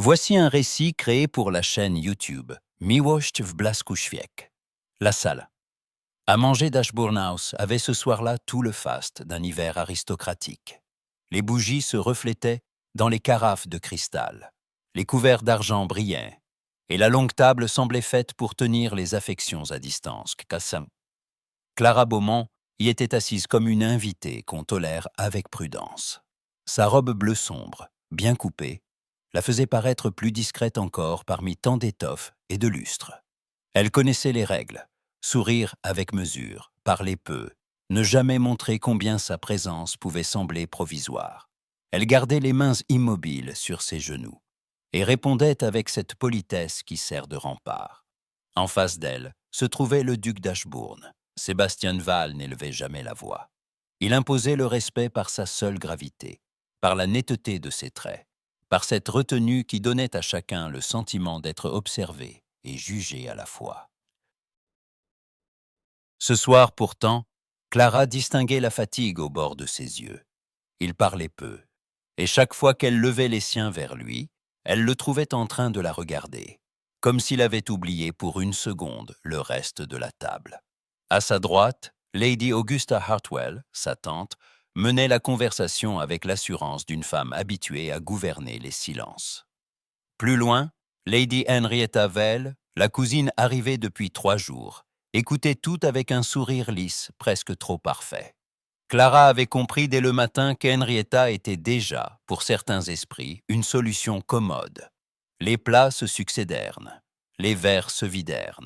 Voici un récit créé pour la chaîne YouTube Miłość w blasku świec. La salle. À manger d'Ashbournehouse avait ce soir-là tout le faste d'un hiver aristocratique. Les bougies se reflétaient dans les carafes de cristal. Les couverts d'argent brillaient, et la longue table semblait faite pour tenir les affections à distance. Clara Beaumont y était assise comme une invitée qu'on tolère avec prudence. Sa robe bleu sombre, bien coupée, la faisait paraître plus discrète encore parmi tant d'étoffes et de lustres. Elle connaissait les règles, sourire avec mesure, parler peu, ne jamais montrer combien sa présence pouvait sembler provisoire. Elle gardait les mains immobiles sur ses genoux et répondait avec cette politesse qui sert de rempart. En face d'elle se trouvait le duc d'Ashbourne. Sébastien Val n'élevait jamais la voix. Il imposait le respect par sa seule gravité, par la netteté de ses traits, par cette retenue qui donnait à chacun le sentiment d'être observé et jugé à la fois. Ce soir, pourtant, Clara distinguait la fatigue au bord de ses yeux. Il parlait peu, et chaque fois qu'elle levait les siens vers lui, elle le trouvait en train de la regarder, comme s'il avait oublié pour une seconde le reste de la table. À sa droite, Lady Augusta Hartwell, sa tante, menait la conversation avec l'assurance d'une femme habituée à gouverner les silences. Plus loin, Lady Henrietta Vale, la cousine arrivée depuis 3 jours, écoutait tout avec un sourire lisse, presque trop parfait. Clara avait compris dès le matin qu'Henrietta était déjà, pour certains esprits, une solution commode. Les plats se succédèrent, les verres se vidèrent.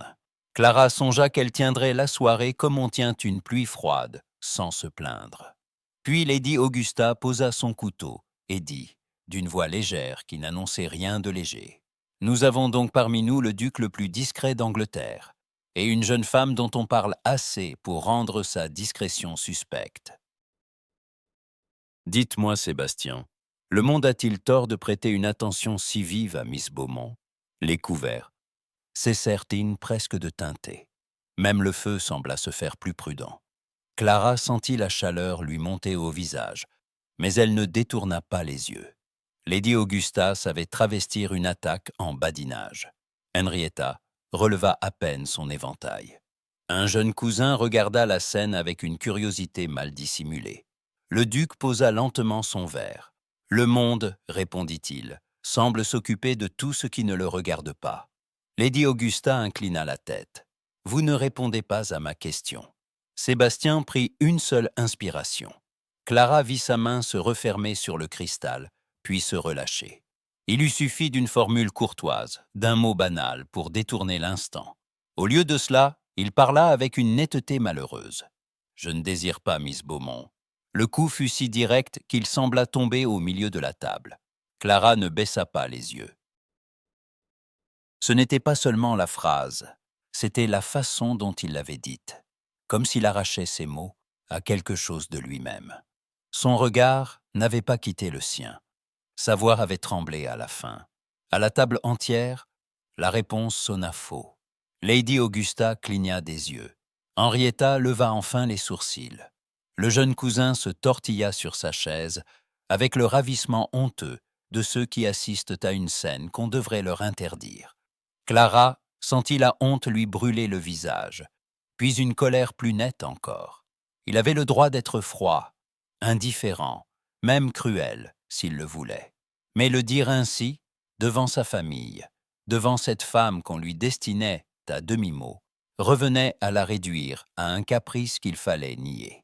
Clara songea qu'elle tiendrait la soirée comme on tient une pluie froide, sans se plaindre. Puis Lady Augusta posa son couteau et dit, d'une voix légère qui n'annonçait rien de léger, « Nous avons donc parmi nous le duc le plus discret d'Angleterre, et une jeune femme dont on parle assez pour rendre sa discrétion suspecte. Dites-moi, Sébastien, le monde a-t-il tort de prêter une attention si vive à Miss Beaumont ?» Les couverts cessèrent-ils presque de teinter. Même le feu sembla se faire plus prudent. Clara sentit la chaleur lui monter au visage, mais elle ne détourna pas les yeux. Lady Augusta savait travestir une attaque en badinage. Henrietta releva à peine son éventail. Un jeune cousin regarda la scène avec une curiosité mal dissimulée. Le duc posa lentement son verre. « Le monde, répondit-il, semble s'occuper de tout ce qui ne le regarde pas. » Lady Augusta inclina la tête. « Vous ne répondez pas à ma question. » Sébastien prit une seule inspiration. Clara vit sa main se refermer sur le cristal, puis se relâcher. Il lui suffit d'une formule courtoise, d'un mot banal pour détourner l'instant. Au lieu de cela, il parla avec une netteté malheureuse. « Je ne désire pas Miss Beaumont. » Le coup fut si direct qu'il sembla tomber au milieu de la table. Clara ne baissa pas les yeux. Ce n'était pas seulement la phrase, c'était la façon dont il l'avait dite, comme s'il arrachait ses mots à quelque chose de lui-même. Son regard n'avait pas quitté le sien. Sa voix avait tremblé à la fin. À la table entière, la réponse sonna faux. Lady Augusta cligna des yeux. Henrietta leva enfin les sourcils. Le jeune cousin se tortilla sur sa chaise avec le ravissement honteux de ceux qui assistent à une scène qu'on devrait leur interdire. Clara sentit la honte lui brûler le visage, puis une colère plus nette encore. Il avait le droit d'être froid, indifférent, même cruel, s'il le voulait. Mais le dire ainsi, devant sa famille, devant cette femme qu'on lui destinait à demi-mot, revenait à la réduire à un caprice qu'il fallait nier.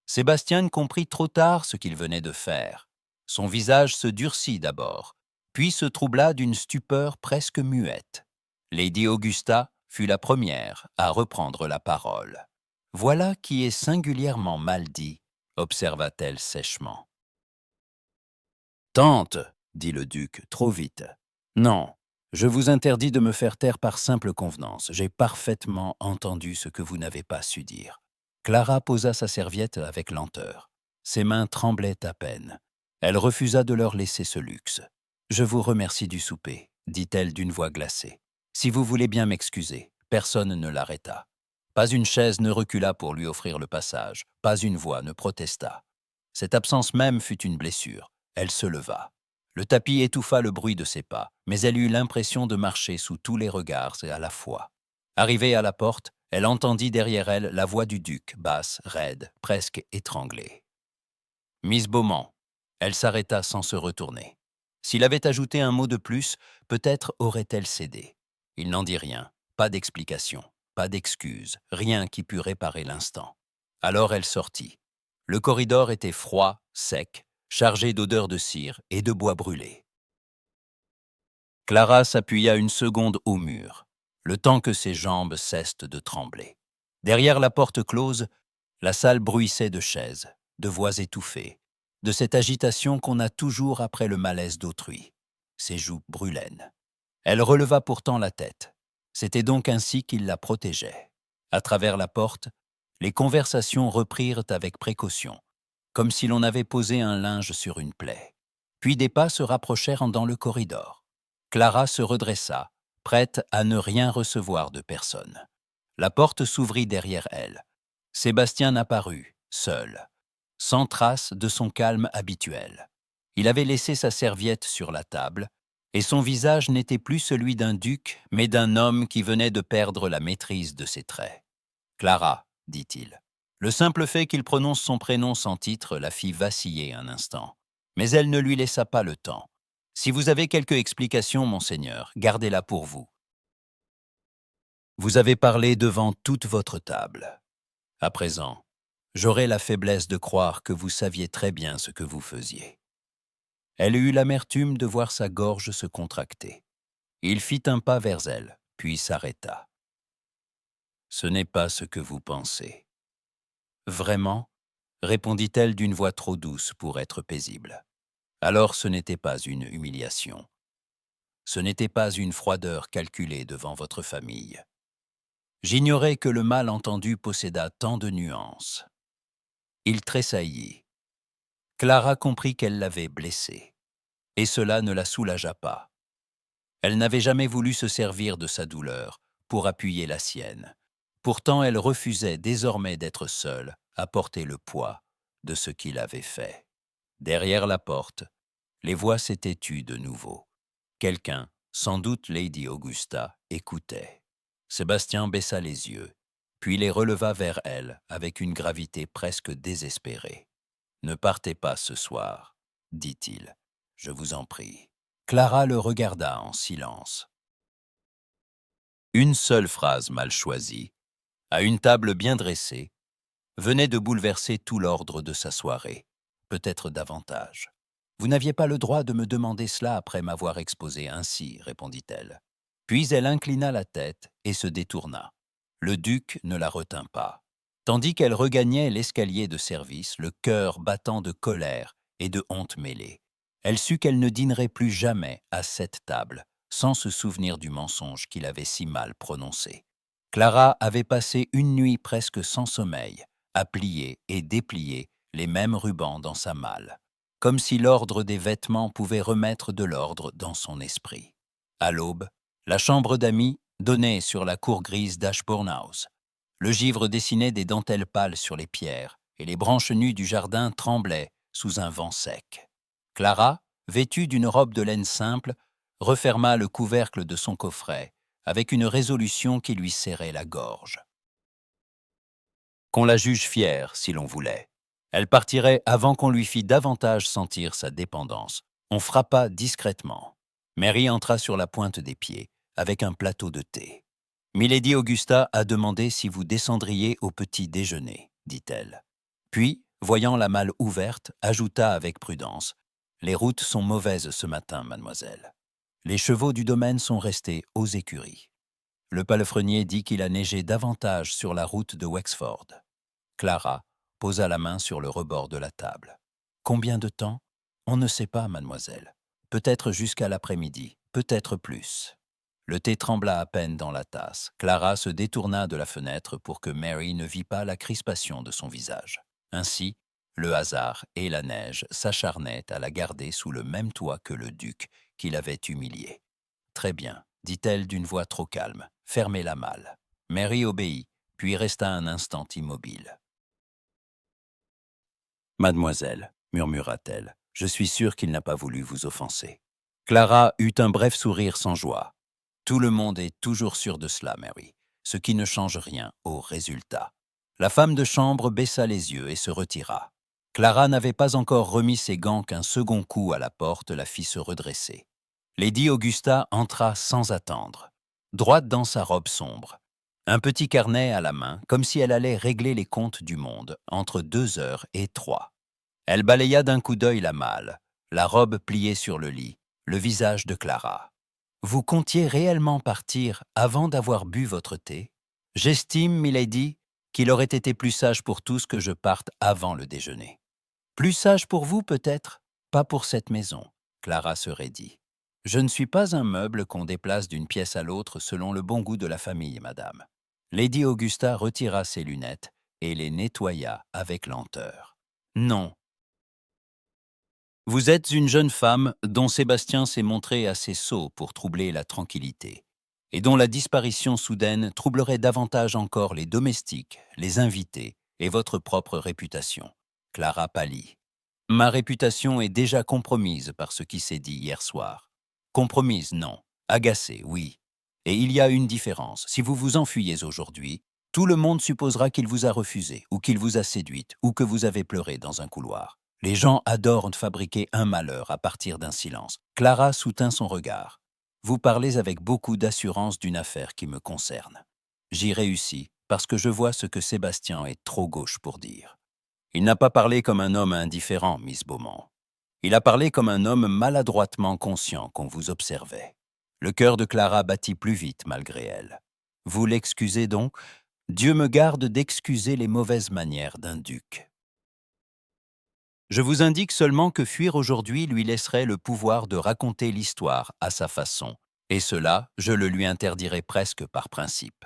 Sébastien comprit trop tard ce qu'il venait de faire. Son visage se durcit d'abord, puis se troubla d'une stupeur presque muette. Lady Augusta fut la première à reprendre la parole. « Voilà qui est singulièrement mal dit, » observa-t-elle sèchement. « Tante, » dit le duc, trop vite. « Non, je vous interdis de me faire taire par simple convenance. J'ai parfaitement entendu ce que vous n'avez pas su dire. » Clara posa sa serviette avec lenteur. Ses mains tremblaient à peine. Elle refusa de leur laisser ce luxe. « Je vous remercie du souper, » dit-elle d'une voix glacée. « Si vous voulez bien m'excuser. » Personne ne l'arrêta. Pas une chaise ne recula pour lui offrir le passage. Pas une voix ne protesta. Cette absence même fut une blessure. Elle se leva. Le tapis étouffa le bruit de ses pas, mais elle eut l'impression de marcher sous tous les regards et à la fois. Arrivée à la porte, elle entendit derrière elle la voix du duc, basse, raide, presque étranglée. « Miss Beaumont !» Elle s'arrêta sans se retourner. S'il avait ajouté un mot de plus, peut-être aurait-elle cédé. Il n'en dit rien, pas d'explication, pas d'excuse, rien qui pût réparer l'instant. Alors elle sortit. Le corridor était froid, sec, chargé d'odeurs de cire et de bois brûlé. Clara s'appuya une seconde au mur, le temps que ses jambes cessent de trembler. Derrière la porte close, la salle bruissait de chaises, de voix étouffées, de cette agitation qu'on a toujours après le malaise d'autrui. Ses joues brûlaient. Elle releva pourtant la tête. C'était donc ainsi qu'il la protégeait. À travers la porte, les conversations reprirent avec précaution, comme si l'on avait posé un linge sur une plaie. Puis des pas se rapprochèrent dans le corridor. Clara se redressa, prête à ne rien recevoir de personne. La porte s'ouvrit derrière elle. Sébastien apparut, seul, sans trace de son calme habituel. Il avait laissé sa serviette sur la table, et son visage n'était plus celui d'un duc, mais d'un homme qui venait de perdre la maîtrise de ses traits. « Clara », dit-il. Le simple fait qu'il prononce son prénom sans titre la fit vaciller un instant. Mais elle ne lui laissa pas le temps. « Si vous avez quelque explication, monseigneur, gardez-la pour vous. Vous avez parlé devant toute votre table. À présent, j'aurai la faiblesse de croire que vous saviez très bien ce que vous faisiez. » Elle eut l'amertume de voir sa gorge se contracter. Il fit un pas vers elle, puis s'arrêta. « Ce n'est pas ce que vous pensez. »« Vraiment ?» répondit-elle d'une voix trop douce pour être paisible. Alors ce n'était pas une humiliation. Ce n'était pas une froideur calculée devant votre famille. J'ignorais que le malentendu possédât tant de nuances. Il tressaillit. Clara comprit qu'elle l'avait blessé, et cela ne la soulagea pas. Elle n'avait jamais voulu se servir de sa douleur pour appuyer la sienne. Pourtant, elle refusait désormais d'être seule à porter le poids de ce qu'il avait fait. Derrière la porte, les voix s'étaient tues de nouveau. Quelqu'un, sans doute Lady Augusta, écoutait. Sébastien baissa les yeux, puis les releva vers elle avec une gravité presque désespérée. « Ne partez pas ce soir, » dit-il. « Je vous en prie. » Clara le regarda en silence. Une seule phrase mal choisie, à une table bien dressée, venait de bouleverser tout l'ordre de sa soirée, peut-être davantage. « Vous n'aviez pas le droit de me demander cela après m'avoir exposé ainsi, » répondit-elle. Puis elle inclina la tête et se détourna. Le duc ne la retint pas. Tandis qu'elle regagnait l'escalier de service, le cœur battant de colère et de honte mêlée, elle sut qu'elle ne dînerait plus jamais à cette table, sans se souvenir du mensonge qu'il avait si mal prononcé. Clara avait passé une nuit presque sans sommeil, à plier et déplier les mêmes rubans dans sa malle, comme si l'ordre des vêtements pouvait remettre de l'ordre dans son esprit. À l'aube, la chambre d'amis donnait sur la cour grise d'Ashbourne House. Le givre dessinait des dentelles pâles sur les pierres, et les branches nues du jardin tremblaient sous un vent sec. Clara, vêtue d'une robe de laine simple, referma le couvercle de son coffret, avec une résolution qui lui serrait la gorge. Qu'on la juge fière, si l'on voulait. Elle partirait avant qu'on lui fît davantage sentir sa dépendance. On frappa discrètement. Mary entra sur la pointe des pieds, avec un plateau de thé. « Milady Augusta a demandé si vous descendriez au petit déjeuner, » dit-elle. Puis, voyant la malle ouverte, ajouta avec prudence, « Les routes sont mauvaises ce matin, mademoiselle. Les chevaux du domaine sont restés aux écuries. » Le palefrenier dit qu'il a neigé davantage sur la route de Wexford. Clara posa la main sur le rebord de la table. « Combien de temps ? On ne sait pas, mademoiselle. Peut-être jusqu'à l'après-midi, peut-être plus. » Le thé trembla à peine dans la tasse. Clara se détourna de la fenêtre pour que Mary ne vît pas la crispation de son visage. Ainsi, le hasard et la neige s'acharnaient à la garder sous le même toit que le duc qui l'avait humiliée. « Très bien, » dit-elle d'une voix trop calme. « Fermez la malle. » Mary obéit, puis resta un instant immobile. « Mademoiselle, » murmura-t-elle, Je suis sûr qu'il n'a pas voulu vous offenser. Clara eut un bref sourire sans joie. Tout le monde est toujours sûr de cela, Mary, ce qui ne change rien au résultat. La femme de chambre baissa les yeux et se retira. Clara n'avait pas encore remis ses gants qu'un second coup à la porte la fit se redresser. Lady Augusta entra sans attendre, droite dans sa robe sombre, un petit carnet à la main, comme si elle allait régler les comptes du monde entre 2 heures et 3. Elle balaya d'un coup d'œil la malle, la robe pliée sur le lit, le visage de Clara. « Vous comptiez réellement partir avant d'avoir bu votre thé? J'estime, milady, qu'il aurait été plus sage pour tous que je parte avant le déjeuner. » Plus sage pour vous, peut-être, pas pour cette maison, Clara se raidit. Je ne suis pas un meuble qu'on déplace d'une pièce à l'autre selon le bon goût de la famille, madame. Lady Augusta retira ses lunettes et les nettoya avec lenteur. Non. Vous êtes une jeune femme dont Sébastien s'est montré assez sot pour troubler la tranquillité, et dont la disparition soudaine troublerait davantage encore les domestiques, les invités et votre propre réputation. Clara pâlit. Ma réputation est déjà compromise par ce qui s'est dit hier soir. Compromise, non. Agacée, oui. Et il y a une différence. Si vous vous enfuyez aujourd'hui, tout le monde supposera qu'il vous a refusé, ou qu'il vous a séduite, ou que vous avez pleuré dans un couloir. Les gens adorent fabriquer un malheur à partir d'un silence. Clara soutint son regard. Vous parlez avec beaucoup d'assurance d'une affaire qui me concerne. J'y réussis parce que je vois ce que Sébastien est trop gauche pour dire. Il n'a pas parlé comme un homme indifférent, Miss Beaumont. Il a parlé comme un homme maladroitement conscient qu'on vous observait. Le cœur de Clara battit plus vite malgré elle. Vous l'excusez donc? Dieu me garde d'excuser les mauvaises manières d'un duc. Je vous indique seulement que fuir aujourd'hui lui laisserait le pouvoir de raconter l'histoire à sa façon, et cela, je le lui interdirai presque par principe.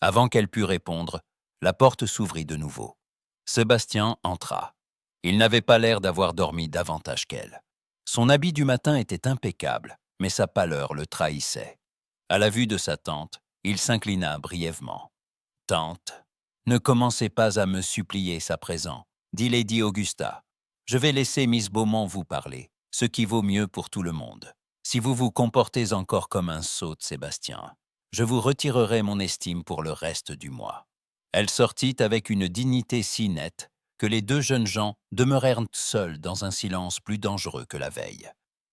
Avant qu'elle pût répondre, la porte s'ouvrit de nouveau. Sébastien entra. Il n'avait pas l'air d'avoir dormi davantage qu'elle. Son habit du matin était impeccable, mais sa pâleur le trahissait. À la vue de sa tante, il s'inclina brièvement. « Tante, ne commencez pas à me supplier sa présence, dit Lady Augusta. Je vais laisser Miss Beaumont vous parler, ce qui vaut mieux pour tout le monde. Si vous vous comportez encore comme un sot, Sébastien, je vous retirerai mon estime pour le reste du mois. » Elle sortit avec une dignité si nette que les deux jeunes gens demeurèrent seuls dans un silence plus dangereux que la veille.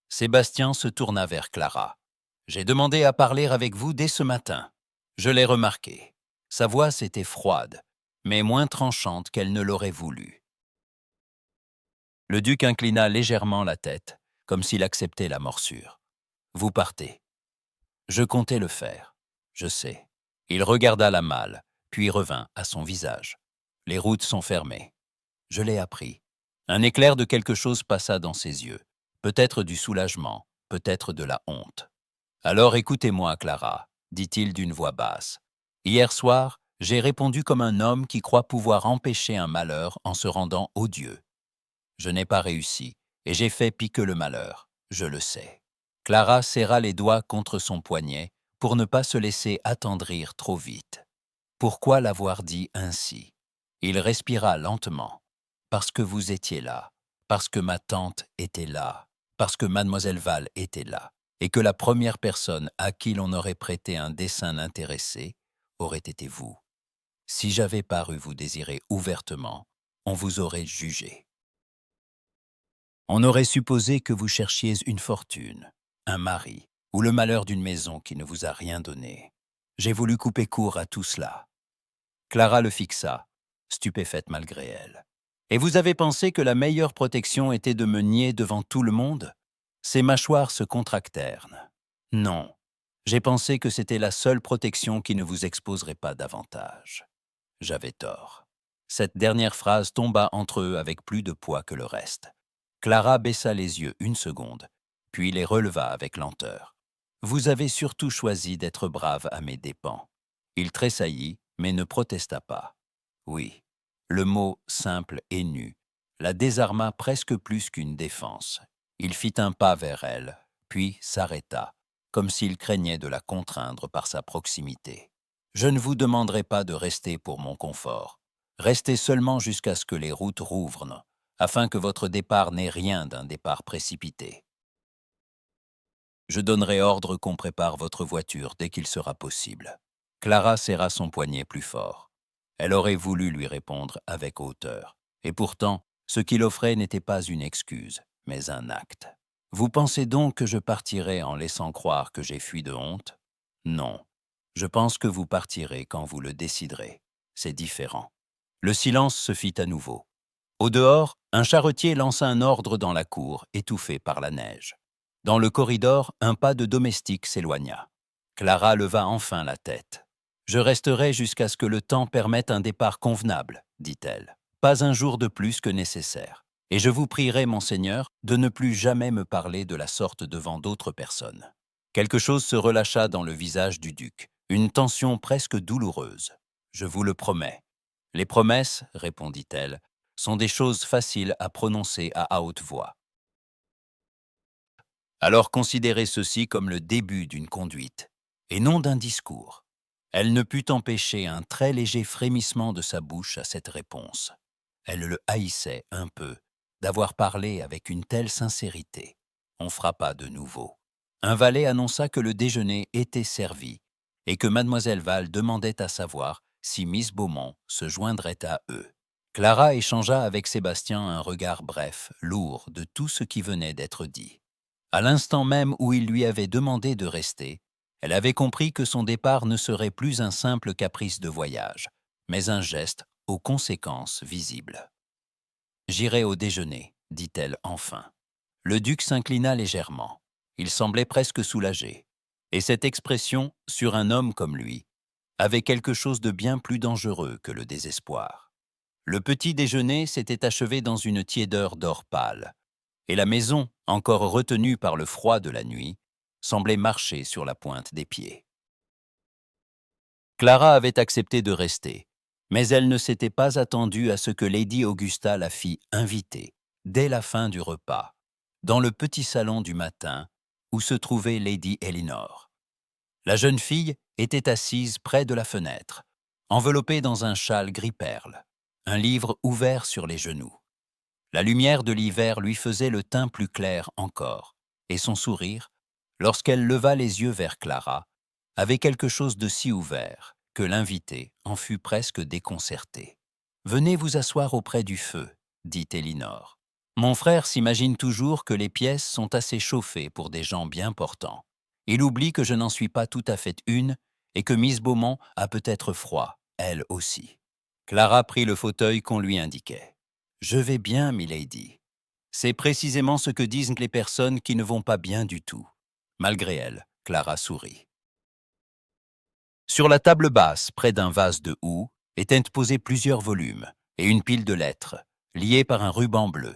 Sébastien se tourna vers Clara. « J'ai demandé à parler avec vous dès ce matin. Je l'ai remarqué. Sa voix s'était froide, mais moins tranchante qu'elle ne l'aurait voulu. » Le duc inclina légèrement la tête, comme s'il acceptait la morsure. « Vous partez. » Je comptais le faire. Je sais. Il regarda la malle, puis revint à son visage. « Les routes sont fermées. » Je l'ai appris. Un éclair de quelque chose passa dans ses yeux. Peut-être du soulagement, peut-être de la honte. « Alors écoutez-moi, Clara, » dit-il d'une voix basse. « Hier soir, j'ai répondu comme un homme qui croit pouvoir empêcher un malheur en se rendant odieux. Je n'ai pas réussi, et j'ai fait pis que le malheur, je le sais. » Clara serra les doigts contre son poignet pour ne pas se laisser attendrir trop vite. Pourquoi l'avoir dit ainsi? Il respira lentement. Parce que vous étiez là, parce que ma tante était là, parce que mademoiselle Val était là, et que la première personne à qui l'on aurait prêté un dessein intéressé aurait été vous. Si j'avais paru vous désirer ouvertement, on vous aurait jugé. On aurait supposé que vous cherchiez une fortune, un mari, ou le malheur d'une maison qui ne vous a rien donné. J'ai voulu couper court à tout cela. Clara le fixa, stupéfaite malgré elle. « Et vous avez pensé que la meilleure protection était de me nier devant tout le monde ?» Ses mâchoires se contractèrent. « Non, j'ai pensé que c'était la seule protection qui ne vous exposerait pas davantage. » J'avais tort. Cette dernière phrase tomba entre eux avec plus de poids que le reste. Clara baissa les yeux une seconde, puis les releva avec lenteur. « Vous avez surtout choisi d'être brave à mes dépens. » Il tressaillit, mais ne protesta pas. Oui, le mot simple et nu la désarma presque plus qu'une défense. Il fit un pas vers elle, puis s'arrêta, comme s'il craignait de la contraindre par sa proximité. « Je ne vous demanderai pas de rester pour mon confort. Restez seulement jusqu'à ce que les routes rouvrent, afin que votre départ n'ait rien d'un départ précipité. Je donnerai ordre qu'on prépare votre voiture dès qu'il sera possible. Clara serra son poignet plus fort. Elle aurait voulu lui répondre avec hauteur. Et pourtant, ce qu'il offrait n'était pas une excuse, mais un acte. Vous pensez donc que je partirai en laissant croire que j'ai fui de honte? Non. Je pense que vous partirez quand vous le déciderez. C'est différent. Le silence se fit à nouveau. Au dehors, un charretier lança un ordre dans la cour, étouffé par la neige. Dans le corridor, un pas de domestique s'éloigna. Clara leva enfin la tête. « Je resterai jusqu'à ce que le temps permette un départ convenable, dit-elle. Pas un jour de plus que nécessaire. Et je vous prierai, monseigneur, de ne plus jamais me parler de la sorte devant d'autres personnes. » Quelque chose se relâcha dans le visage du duc, une tension presque douloureuse. « Je vous le promets. » « Les promesses, répondit-elle, sont des choses faciles à prononcer à haute voix. Alors considérez ceci comme le début d'une conduite, et non d'un discours. Elle ne put empêcher un très léger frémissement de sa bouche à cette réponse. Elle le haïssait un peu d'avoir parlé avec une telle sincérité. On frappa de nouveau. Un valet annonça que le déjeuner était servi et que mademoiselle Val demandait à savoir si Miss Beaumont se joindrait à eux. Clara échangea avec Sébastien un regard bref, lourd de tout ce qui venait d'être dit. À l'instant même où il lui avait demandé de rester, elle avait compris que son départ ne serait plus un simple caprice de voyage, mais un geste aux conséquences visibles. « J'irai au déjeuner, dit-elle enfin. Le duc s'inclina légèrement. Il semblait presque soulagé. Et cette expression, sur un homme comme lui, avait quelque chose de bien plus dangereux que le désespoir. Le petit déjeuner s'était achevé dans une tiédeur d'or pâle, et la maison, encore retenue par le froid de la nuit, semblait marcher sur la pointe des pieds. Clara avait accepté de rester, mais elle ne s'était pas attendue à ce que Lady Augusta la fît inviter, dès la fin du repas, dans le petit salon du matin où se trouvait Lady Elinor. La jeune fille était assise près de la fenêtre, enveloppée dans un châle gris-perle, un livre ouvert sur les genoux. La lumière de l'hiver lui faisait le teint plus clair encore, et son sourire, lorsqu'elle leva les yeux vers Clara, avait quelque chose de si ouvert que l'invité en fut presque déconcerté. « Venez vous asseoir auprès du feu, » dit Elinor. « Mon frère s'imagine toujours que les pièces sont assez chauffées pour des gens bien portants. Il oublie que je n'en suis pas tout à fait une et que Miss Beaumont a peut-être froid, elle aussi. » Clara prit le fauteuil qu'on lui indiquait. « Je vais bien, milady. » C'est précisément ce que disent les personnes qui ne vont pas bien du tout. Malgré elle, Clara sourit. Sur la table basse, près d'un vase de houx, étaient posés plusieurs volumes et une pile de lettres, liées par un ruban bleu.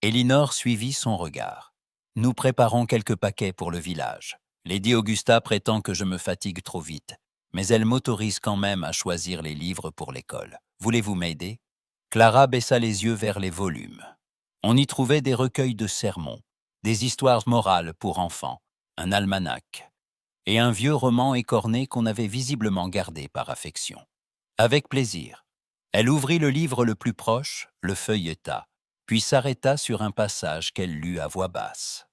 Elinor suivit son regard. « Nous préparons quelques paquets pour le village. Lady Augusta prétend que je me fatigue trop vite, mais elle m'autorise quand même à choisir les livres pour l'école. Voulez-vous m'aider ?» Clara baissa les yeux vers les volumes. On y trouvait des recueils de sermons, des histoires morales pour enfants, un almanach et un vieux roman écorné qu'on avait visiblement gardé par affection. Avec plaisir, elle ouvrit le livre le plus proche, le feuilleta, puis s'arrêta sur un passage qu'elle lut à voix basse.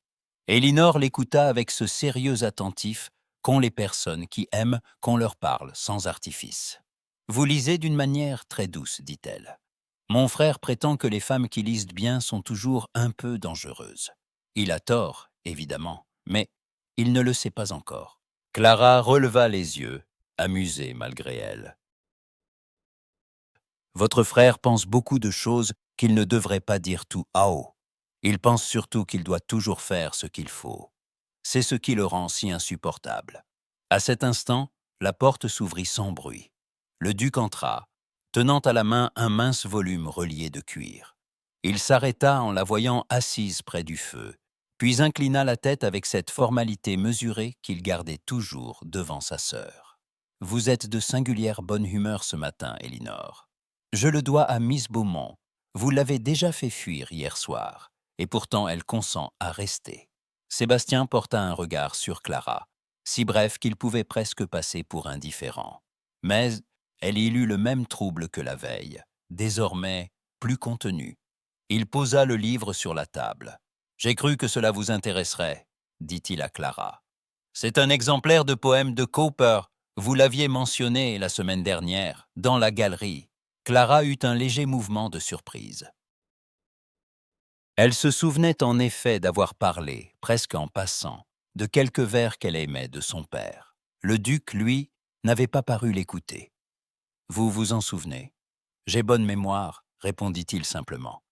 Elinor l'écouta avec ce sérieux attentif qu'ont les personnes qui aiment qu'on leur parle sans artifice. « Vous lisez d'une manière très douce, dit-elle. Mon frère prétend que les femmes qui lisent bien sont toujours un peu dangereuses. Il a tort, évidemment, mais il ne le sait pas encore. » Clara releva les yeux, amusée malgré elle. « Votre frère pense beaucoup de choses qu'il ne devrait pas dire tout à haut. Il pense surtout qu'il doit toujours faire ce qu'il faut. C'est ce qui le rend si insupportable. » À cet instant, la porte s'ouvrit sans bruit. Le duc entra, tenant à la main un mince volume relié de cuir. Il s'arrêta en la voyant assise près du feu, puis inclina la tête avec cette formalité mesurée qu'il gardait toujours devant sa sœur. « Vous êtes de singulière bonne humeur ce matin, Elinor. Je le dois à Miss Beaumont. Vous l'avez déjà fait fuir hier soir, et pourtant elle consent à rester. » Sébastien porta un regard sur Clara, si bref qu'il pouvait presque passer pour indifférent. Mais elle y lut le même trouble que la veille, désormais plus contenu. Il posa le livre sur la table. « J'ai cru que cela vous intéresserait, » dit-il à Clara. « C'est un exemplaire de poème de Cowper. Vous l'aviez mentionné la semaine dernière, dans la galerie. » Clara eut un léger mouvement de surprise. Elle se souvenait en effet d'avoir parlé, presque en passant, de quelques vers qu'elle aimait de son père. Le duc, lui, n'avait pas paru l'écouter. « Vous vous en souvenez ?»« J'ai bonne mémoire, » répondit-il simplement.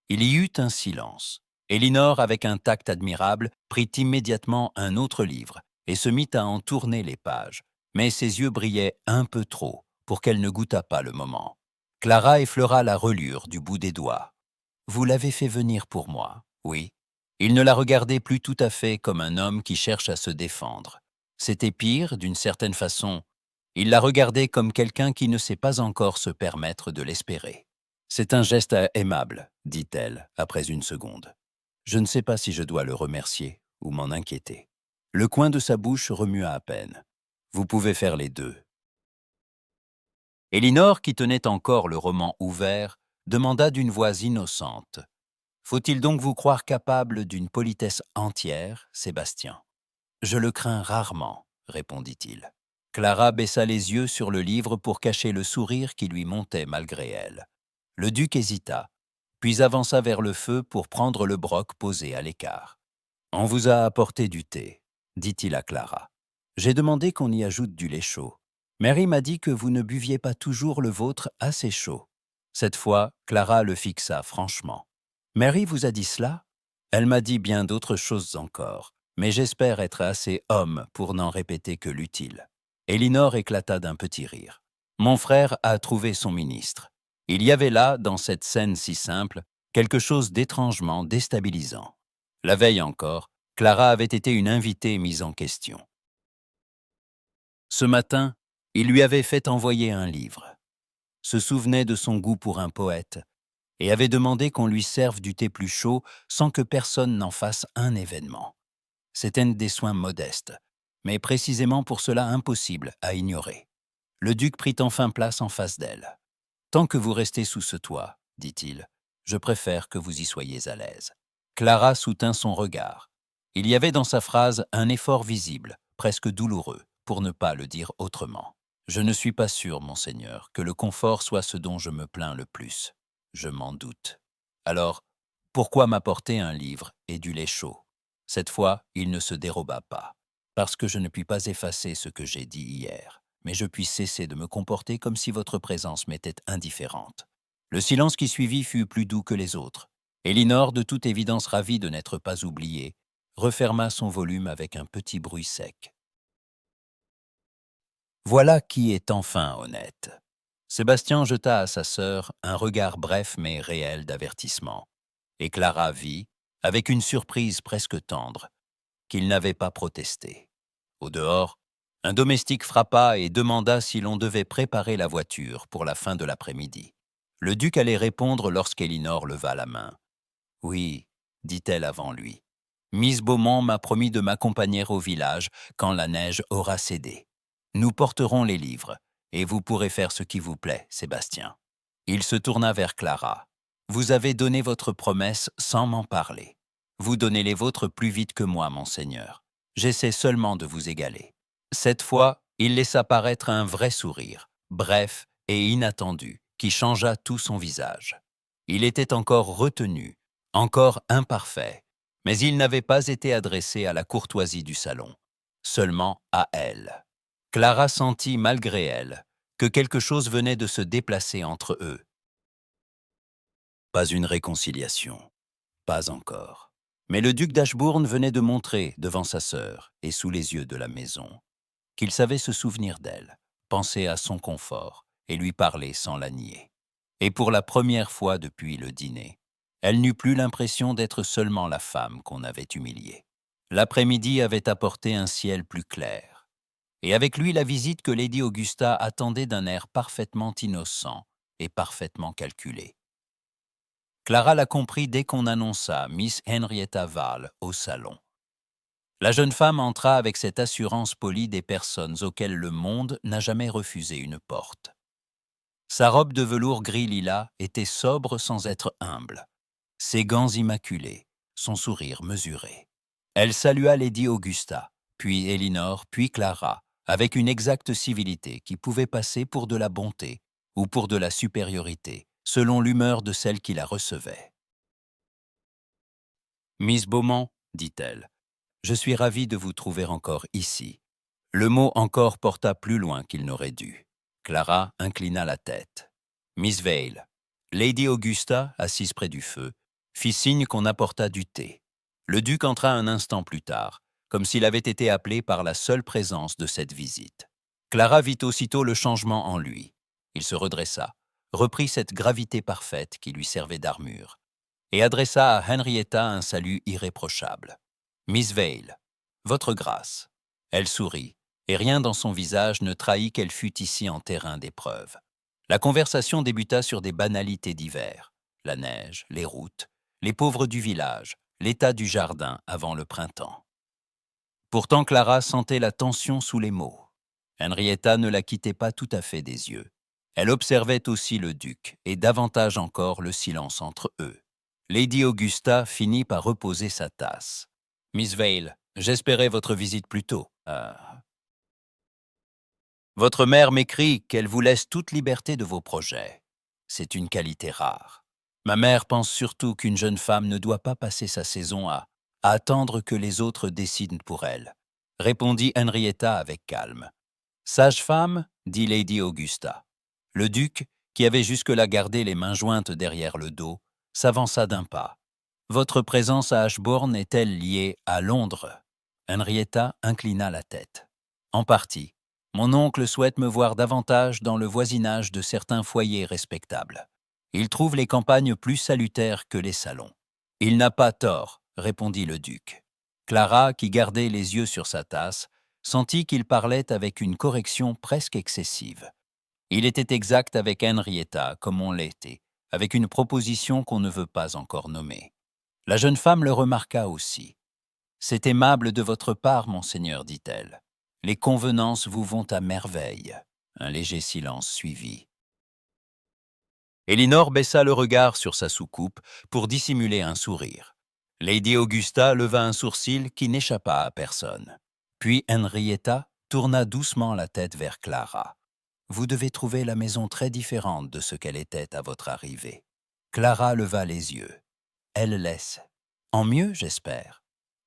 Il y eut un silence. Elinor, avec un tact admirable, prit immédiatement un autre livre et se mit à en tourner les pages, mais ses yeux brillaient un peu trop pour qu'elle ne goûtât pas le moment. Clara effleura la reliure du bout des doigts. « Vous l'avez fait venir pour moi, oui. » Il ne la regardait plus tout à fait comme un homme qui cherche à se défendre. C'était pire, d'une certaine façon. Il la regardait comme quelqu'un qui ne sait pas encore se permettre de l'espérer. « C'est un geste aimable, » dit-elle, après une seconde. « Je ne sais pas si je dois le remercier ou m'en inquiéter. » Le coin de sa bouche remua à peine. « Vous pouvez faire les deux. » Elinor, qui tenait encore le roman ouvert, demanda d'une voix innocente. « Faut-il donc vous croire capable d'une politesse entière, Sébastien ?»« Je le crains rarement, » répondit-il. Clara baissa les yeux sur le livre pour cacher le sourire qui lui montait malgré elle. Le duc hésita, puis avança vers le feu pour prendre le broc posé à l'écart. « On vous a apporté du thé, » dit-il à Clara. « J'ai demandé qu'on y ajoute du lait chaud. Mary m'a dit que vous ne buviez pas toujours le vôtre assez chaud. » Cette fois, Clara le fixa franchement. « Mary vous a dit cela ? Elle m'a dit bien d'autres choses encore, mais j'espère être assez homme pour n'en répéter que l'utile. » Elinor éclata d'un petit rire. « Mon frère a trouvé son ministre. » Il y avait là, dans cette scène si simple, quelque chose d'étrangement déstabilisant. La veille encore, Clara avait été une invitée mise en question. Ce matin, il lui avait fait envoyer un livre, se souvenait de son goût pour un poète et avait demandé qu'on lui serve du thé plus chaud sans que personne n'en fasse un événement. C'étaient des soins modestes, mais précisément pour cela impossible à ignorer. Le duc prit enfin place en face d'elle. « Tant que vous restez sous ce toit, dit-il, je préfère que vous y soyez à l'aise. » Clara soutint son regard. Il y avait dans sa phrase un effort visible, presque douloureux, pour ne pas le dire autrement. « Je ne suis pas sûr, monseigneur, que le confort soit ce dont je me plains le plus. Je m'en doute. Alors, pourquoi m'apporter un livre et du lait chaud ?» Cette fois, il ne se déroba pas. « Parce que je ne puis pas effacer ce que j'ai dit hier. Mais je puis cesser de me comporter comme si votre présence m'était indifférente. » Le silence qui suivit fut plus doux que les autres. Elinor, de toute évidence ravie de n'être pas oubliée, referma son volume avec un petit bruit sec. Voilà qui est enfin honnête. Sébastien jeta à sa sœur un regard bref mais réel d'avertissement. Et Clara vit, avec une surprise presque tendre, qu'il n'avait pas protesté. Au dehors, un domestique frappa et demanda si l'on devait préparer la voiture pour la fin de l'après-midi. Le duc allait répondre lorsqu'Elinor leva la main. « Oui, » dit-elle avant lui. « Miss Beaumont m'a promis de m'accompagner au village quand la neige aura cédé. Nous porterons les livres, et vous pourrez faire ce qui vous plaît, Sébastien. » Il se tourna vers Clara. « Vous avez donné votre promesse sans m'en parler. Vous donnez les vôtres plus vite que moi, monseigneur. J'essaie seulement de vous égaler. » Cette fois, il laissa paraître un vrai sourire, bref et inattendu, qui changea tout son visage. Il était encore retenu, encore imparfait, mais il n'avait pas été adressé à la courtoisie du salon, seulement à elle. Clara sentit, malgré elle, que quelque chose venait de se déplacer entre eux. Pas une réconciliation, pas encore. Mais le duc d'Ashbourne venait de montrer, devant sa sœur et sous les yeux de la maison, qu'il savait se souvenir d'elle, penser à son confort et lui parler sans la nier. Et pour la première fois depuis le dîner, elle n'eut plus l'impression d'être seulement la femme qu'on avait humiliée. L'après-midi avait apporté un ciel plus clair, et avec lui la visite que Lady Augusta attendait d'un air parfaitement innocent et parfaitement calculé. Clara la comprit dès qu'on annonça Miss Henrietta Vale au salon. La jeune femme entra avec cette assurance polie des personnes auxquelles le monde n'a jamais refusé une porte. Sa robe de velours gris lilas était sobre sans être humble. ses gants immaculés, son sourire mesuré. Elle salua Lady Augusta, puis Elinor, puis Clara, avec une exacte civilité qui pouvait passer pour de la bonté ou pour de la supériorité, selon l'humeur de celle qui la recevait. « Miss Beaumont, dit-elle, je suis ravie de vous trouver encore ici. » Le mot « encore » porta plus loin qu'il n'aurait dû. Clara inclina la tête. Miss Vale, Lady Augusta, assise près du feu, fit signe qu'on apporta du thé. Le duc entra un instant plus tard, comme s'il avait été appelé par la seule présence de cette visite. Clara vit aussitôt le changement en lui. Il se redressa, reprit cette gravité parfaite qui lui servait d'armure, et adressa à Henrietta un salut irréprochable. « Miss Vale, votre grâce. » Elle sourit, et rien dans son visage ne trahit qu'elle fût ici en terrain d'épreuve. La conversation débuta sur des banalités divers, la neige, les routes, les pauvres du village, l'état du jardin avant le printemps. Pourtant Clara sentait la tension sous les mots. Henrietta ne la quittait pas tout à fait des yeux. Elle observait aussi le duc, et davantage encore le silence entre eux. Lady Augusta finit par reposer sa tasse. « Miss Vale, j'espérais votre visite plus tôt. Votre mère m'écrit qu'elle vous laisse toute liberté de vos projets. C'est une qualité rare. Ma mère pense surtout qu'une jeune femme ne doit pas passer sa saison à attendre que les autres décident pour elle, » répondit Henrietta avec calme. « Sage-femme, dit Lady Augusta. » Le duc, qui avait jusque-là gardé les mains jointes derrière le dos, s'avança d'un pas. « Votre présence à Ashbourne est-elle liée à Londres ?» Henrietta inclina la tête. « En partie. Mon oncle souhaite me voir davantage dans le voisinage de certains foyers respectables. Il trouve les campagnes plus salutaires que les salons. » « Il n'a pas tort, » répondit le duc. Clara, qui gardait les yeux sur sa tasse, sentit qu'il parlait avec une correction presque excessive. Il était exact avec Henrietta, comme on l'était, avec une proposition qu'on ne veut pas encore nommer. La jeune femme le remarqua aussi. « C'est aimable de votre part, monseigneur, dit-elle. Les convenances vous vont à merveille. » Un léger silence suivit. Elinor baissa le regard sur sa soucoupe pour dissimuler un sourire. Lady Augusta leva un sourcil qui n'échappa à personne. Puis Henrietta tourna doucement la tête vers Clara. « Vous devez trouver la maison très différente de ce qu'elle était à votre arrivée. » Clara leva les yeux. « Elle laisse. En mieux, j'espère. »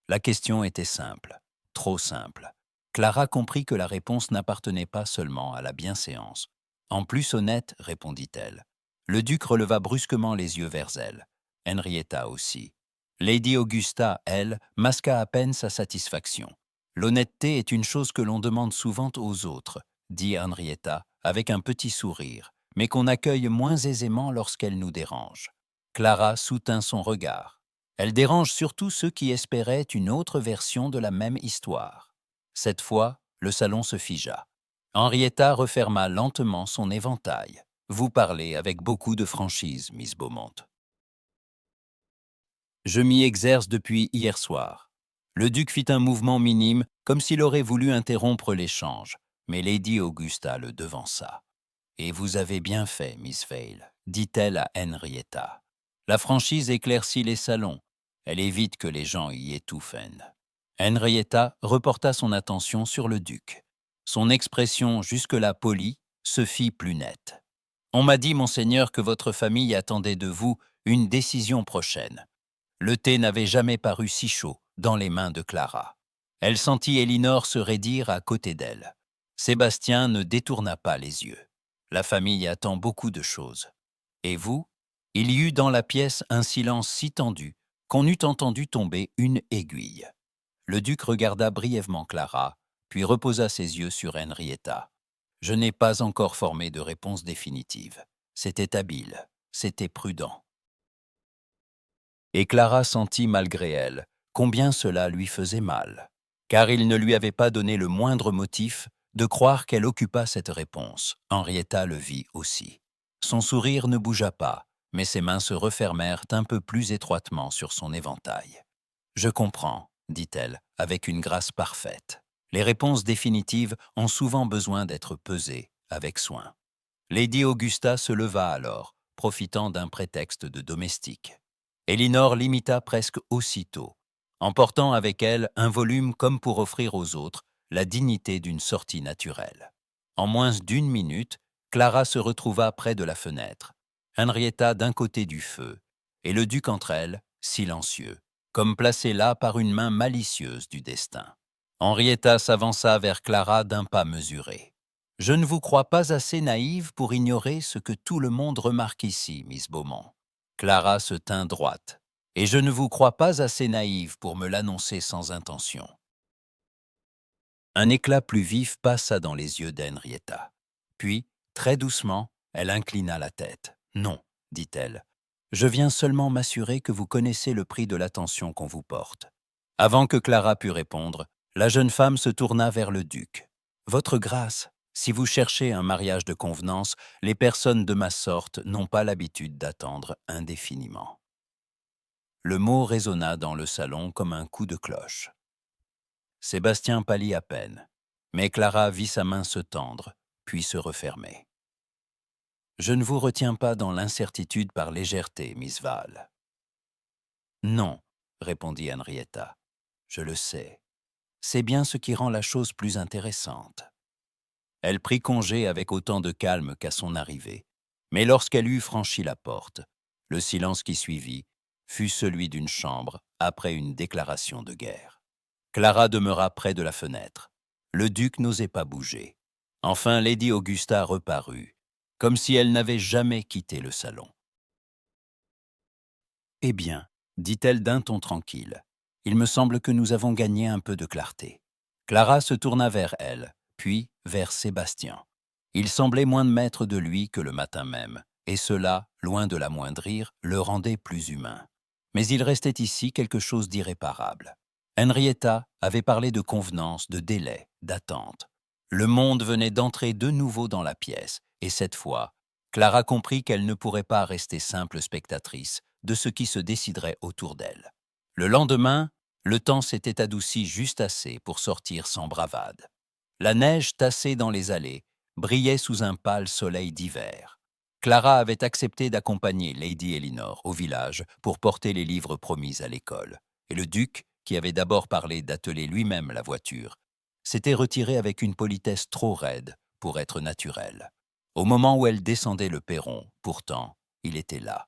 La question était simple, trop simple. Clara comprit que la réponse n'appartenait pas seulement à la bienséance. « En plus honnête, répondit-elle. » Le duc releva brusquement les yeux vers elle. Henrietta aussi. Lady Augusta, elle, masqua à peine sa satisfaction. « L'honnêteté est une chose que l'on demande souvent aux autres, » dit Henrietta, avec un petit sourire, mais qu'on accueille moins aisément lorsqu'elle nous dérange. Clara soutint son regard. Elle dérange surtout ceux qui espéraient une autre version de la même histoire. Cette fois, le salon se figea. Henrietta referma lentement son éventail. « Vous parlez avec beaucoup de franchise, Miss Beaumont. Je m'y exerce depuis hier soir. » Le duc fit un mouvement minime, comme s'il aurait voulu interrompre l'échange, mais Lady Augusta le devança. « Et vous avez bien fait, Miss Vale, » dit-elle à Henrietta. « La franchise éclaircit les salons. Elle évite que les gens y étouffent. » Henrietta reporta son attention sur le duc. Son expression jusque-là polie se fit plus nette. « On m'a dit, monseigneur, que votre famille attendait de vous une décision prochaine. » Le thé n'avait jamais paru si chaud dans les mains de Clara. Elle sentit Elinor se raidir à côté d'elle. Sébastien ne détourna pas les yeux. La famille attend beaucoup de choses. Et vous? Il y eut dans la pièce un silence si tendu qu'on eût entendu tomber une aiguille. Le duc regarda brièvement Clara, puis reposa ses yeux sur Henrietta. « Je n'ai pas encore formé de réponse définitive. C'était habile, c'était prudent. » Et Clara sentit malgré elle combien cela lui faisait mal, car il ne lui avait pas donné le moindre motif de croire qu'elle occupât cette réponse. Henrietta le vit aussi. Son sourire ne bougea pas, mais ses mains se refermèrent un peu plus étroitement sur son éventail. « Je comprends, » dit-elle, avec une grâce parfaite. Les réponses définitives ont souvent besoin d'être pesées avec soin. Lady Augusta se leva alors, profitant d'un prétexte de domestique. Elinor l'imita presque aussitôt, emportant avec elle un volume comme pour offrir aux autres la dignité d'une sortie naturelle. En moins d'une minute, Clara se retrouva près de la fenêtre, Henrietta d'un côté du feu, et le duc entre elles, silencieux, comme placé là par une main malicieuse du destin. Henrietta s'avança vers Clara d'un pas mesuré. « Je ne vous crois pas assez naïve pour ignorer ce que tout le monde remarque ici, Miss Beaumont. » Clara se tint droite. « Et je ne vous crois pas assez naïve pour me l'annoncer sans intention. » Un éclat plus vif passa dans les yeux d'Henrietta. Puis, très doucement, elle inclina la tête. « Non, dit-elle. Je viens seulement m'assurer que vous connaissez le prix de l'attention qu'on vous porte. » Avant que Clara pût répondre, la jeune femme se tourna vers le duc. « Votre grâce, si vous cherchez un mariage de convenance, les personnes de ma sorte n'ont pas l'habitude d'attendre indéfiniment. » Le mot résonna dans le salon comme un coup de cloche. Sébastien pâlit à peine, mais Clara vit sa main se tendre, puis se refermer. « Je ne vous retiens pas dans l'incertitude par légèreté, Miss Val. »« Non, » répondit Henrietta. « Je le sais. C'est bien ce qui rend la chose plus intéressante. » Elle prit congé avec autant de calme qu'à son arrivée, mais lorsqu'elle eut franchi la porte, le silence qui suivit fut celui d'une chambre après une déclaration de guerre. Clara demeura près de la fenêtre. Le duc n'osait pas bouger. Enfin, Lady Augusta reparut, comme si elle n'avait jamais quitté le salon. « Eh bien, dit-elle d'un ton tranquille, il me semble que nous avons gagné un peu de clarté. » Clara se tourna vers elle, puis vers Sébastien. Il semblait moins de maître de lui que le matin même, et cela, loin de l'amoindrir, le rendait plus humain. Mais il restait ici quelque chose d'irréparable. Henrietta avait parlé de convenance, de délai, d'attente. Le monde venait d'entrer de nouveau dans la pièce, et cette fois, Clara comprit qu'elle ne pourrait pas rester simple spectatrice de ce qui se déciderait autour d'elle. Le lendemain, le temps s'était adouci juste assez pour sortir sans bravade. La neige tassée dans les allées brillait sous un pâle soleil d'hiver. Clara avait accepté d'accompagner Lady Elinor au village pour porter les livres promis à l'école, et le duc, qui avait d'abord parlé d'atteler lui-même la voiture, s'était retiré avec une politesse trop raide pour être naturelle. Au moment où elle descendait le perron, pourtant, il était là.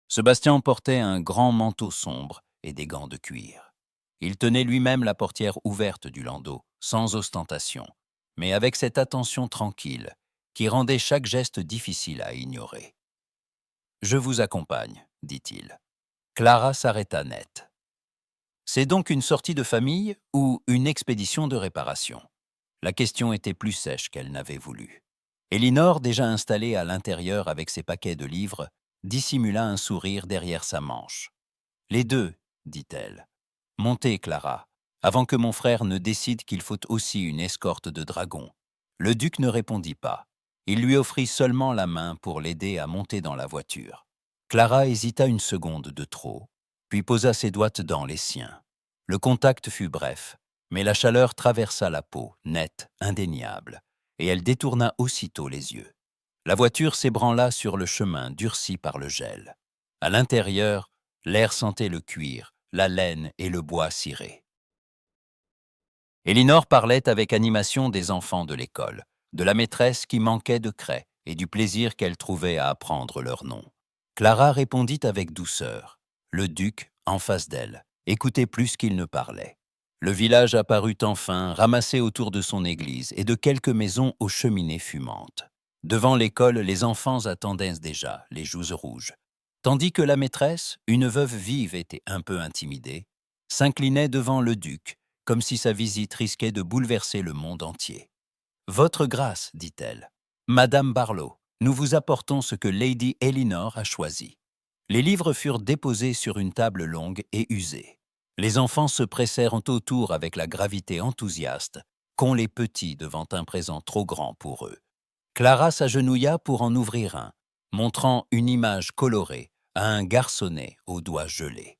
Sébastien portait un grand manteau sombre et des gants de cuir. Il tenait lui-même la portière ouverte du landau, sans ostentation, mais avec cette attention tranquille qui rendait chaque geste difficile à ignorer. « Je vous accompagne, » dit-il. Clara s'arrêta net. C'est donc une sortie de famille ou une expédition de réparation? La question était plus sèche qu'elle n'avait voulu. Elinor, déjà installée à l'intérieur avec ses paquets de livres, dissimula un sourire derrière sa manche. « Les deux, dit-elle. Montez, Clara, avant que mon frère ne décide qu'il faut aussi une escorte de dragons. » Le duc ne répondit pas. Il lui offrit seulement la main pour l'aider à monter dans la voiture. Clara hésita une seconde de trop, puis posa ses doigts dans les siens. Le contact fut bref, mais la chaleur traversa la peau, nette, indéniable, et elle détourna aussitôt les yeux. La voiture s'ébranla sur le chemin durci par le gel. À l'intérieur, l'air sentait le cuir, la laine et le bois ciré. Elinor parlait avec animation des enfants de l'école, de la maîtresse qui manquait de craie et du plaisir qu'elle trouvait à apprendre leur nom. Clara répondit avec douceur. Le duc, en face d'elle, écoutait plus qu'il ne parlait. Le village apparut enfin, ramassé autour de son église et de quelques maisons aux cheminées fumantes. Devant l'école, les enfants attendaient déjà, les joues rouges, tandis que la maîtresse, une veuve vive et un peu intimidée, s'inclinait devant le duc, comme si sa visite risquait de bouleverser le monde entier. « Votre grâce, dit-elle, Madame Barlow, nous vous apportons ce que Lady Elinor a choisi. » Les livres furent déposés sur une table longue et usée. Les enfants se pressèrent autour avec la gravité enthousiaste qu'ont les petits devant un présent trop grand pour eux. Clara s'agenouilla pour en ouvrir un, montrant une image colorée à un garçonnet aux doigts gelés.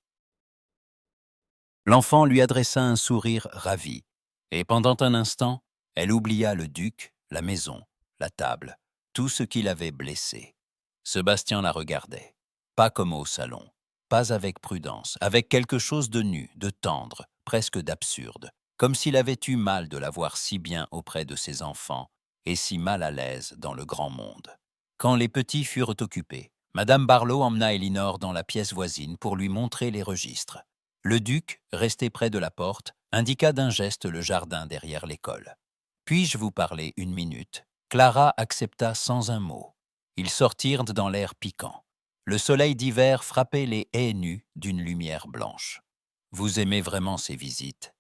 L'enfant lui adressa un sourire ravi, et pendant un instant, elle oublia le duc, la maison, la table, tout ce qui l'avait blessée. Sébastien la regardait. pas comme au salon, pas avec prudence, avec quelque chose de nu, de tendre, presque d'absurde, comme s'il avait eu mal de la voir si bien auprès de ses enfants et si mal à l'aise dans le grand monde. Quand les petits furent occupés, Madame Barlow emmena Elinor dans la pièce voisine pour lui montrer les registres. Le duc, resté près de la porte, indiqua d'un geste le jardin derrière l'école. « Puis-je vous parler une minute ?» Clara accepta sans un mot. Ils sortirent dans l'air piquant. Le soleil d'hiver frappait les haies nues d'une lumière blanche. « Vous aimez vraiment ces visites ?»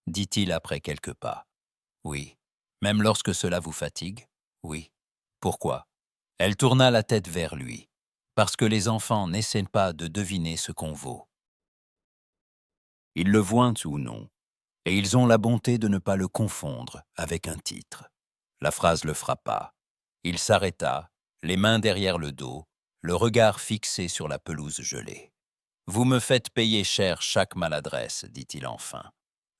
dit-il après quelques pas. « Oui. Même lorsque cela vous fatigue ? Oui. Pourquoi ?» Elle tourna la tête vers lui. « Parce que les enfants n'essaient pas de deviner ce qu'on vaut. Ils le voient ou non, et ils ont la bonté de ne pas le confondre avec un titre. » La phrase le frappa. Il s'arrêta, les mains derrière le dos, le regard fixé sur la pelouse gelée. « Vous me faites payer cher chaque maladresse, dit-il enfin.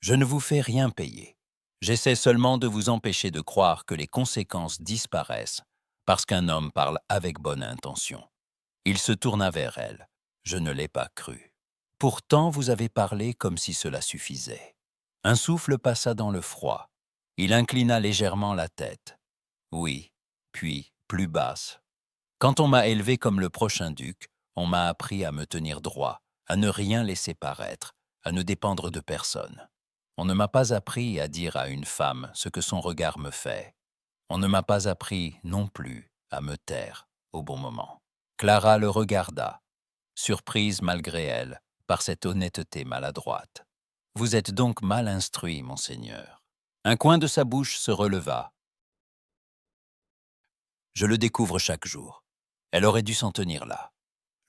Je ne vous fais rien payer. J'essaie seulement de vous empêcher de croire que les conséquences disparaissent parce qu'un homme parle avec bonne intention. » Il se tourna vers elle. Je ne l'ai pas cru. Pourtant, vous avez parlé comme si cela suffisait. Un souffle passa dans le froid. Il inclina légèrement la tête. Oui, puis plus basse. Quand on m'a élevé comme le prochain duc, on m'a appris à me tenir droit, à ne rien laisser paraître, à ne dépendre de personne. On ne m'a pas appris à dire à une femme ce que son regard me fait. On ne m'a pas appris non plus à me taire au bon moment. Clara le regarda, surprise malgré elle par cette honnêteté maladroite. « Vous êtes donc mal instruit, monseigneur. » Un coin de sa bouche se releva. « Je le découvre chaque jour. » Elle aurait dû s'en tenir là.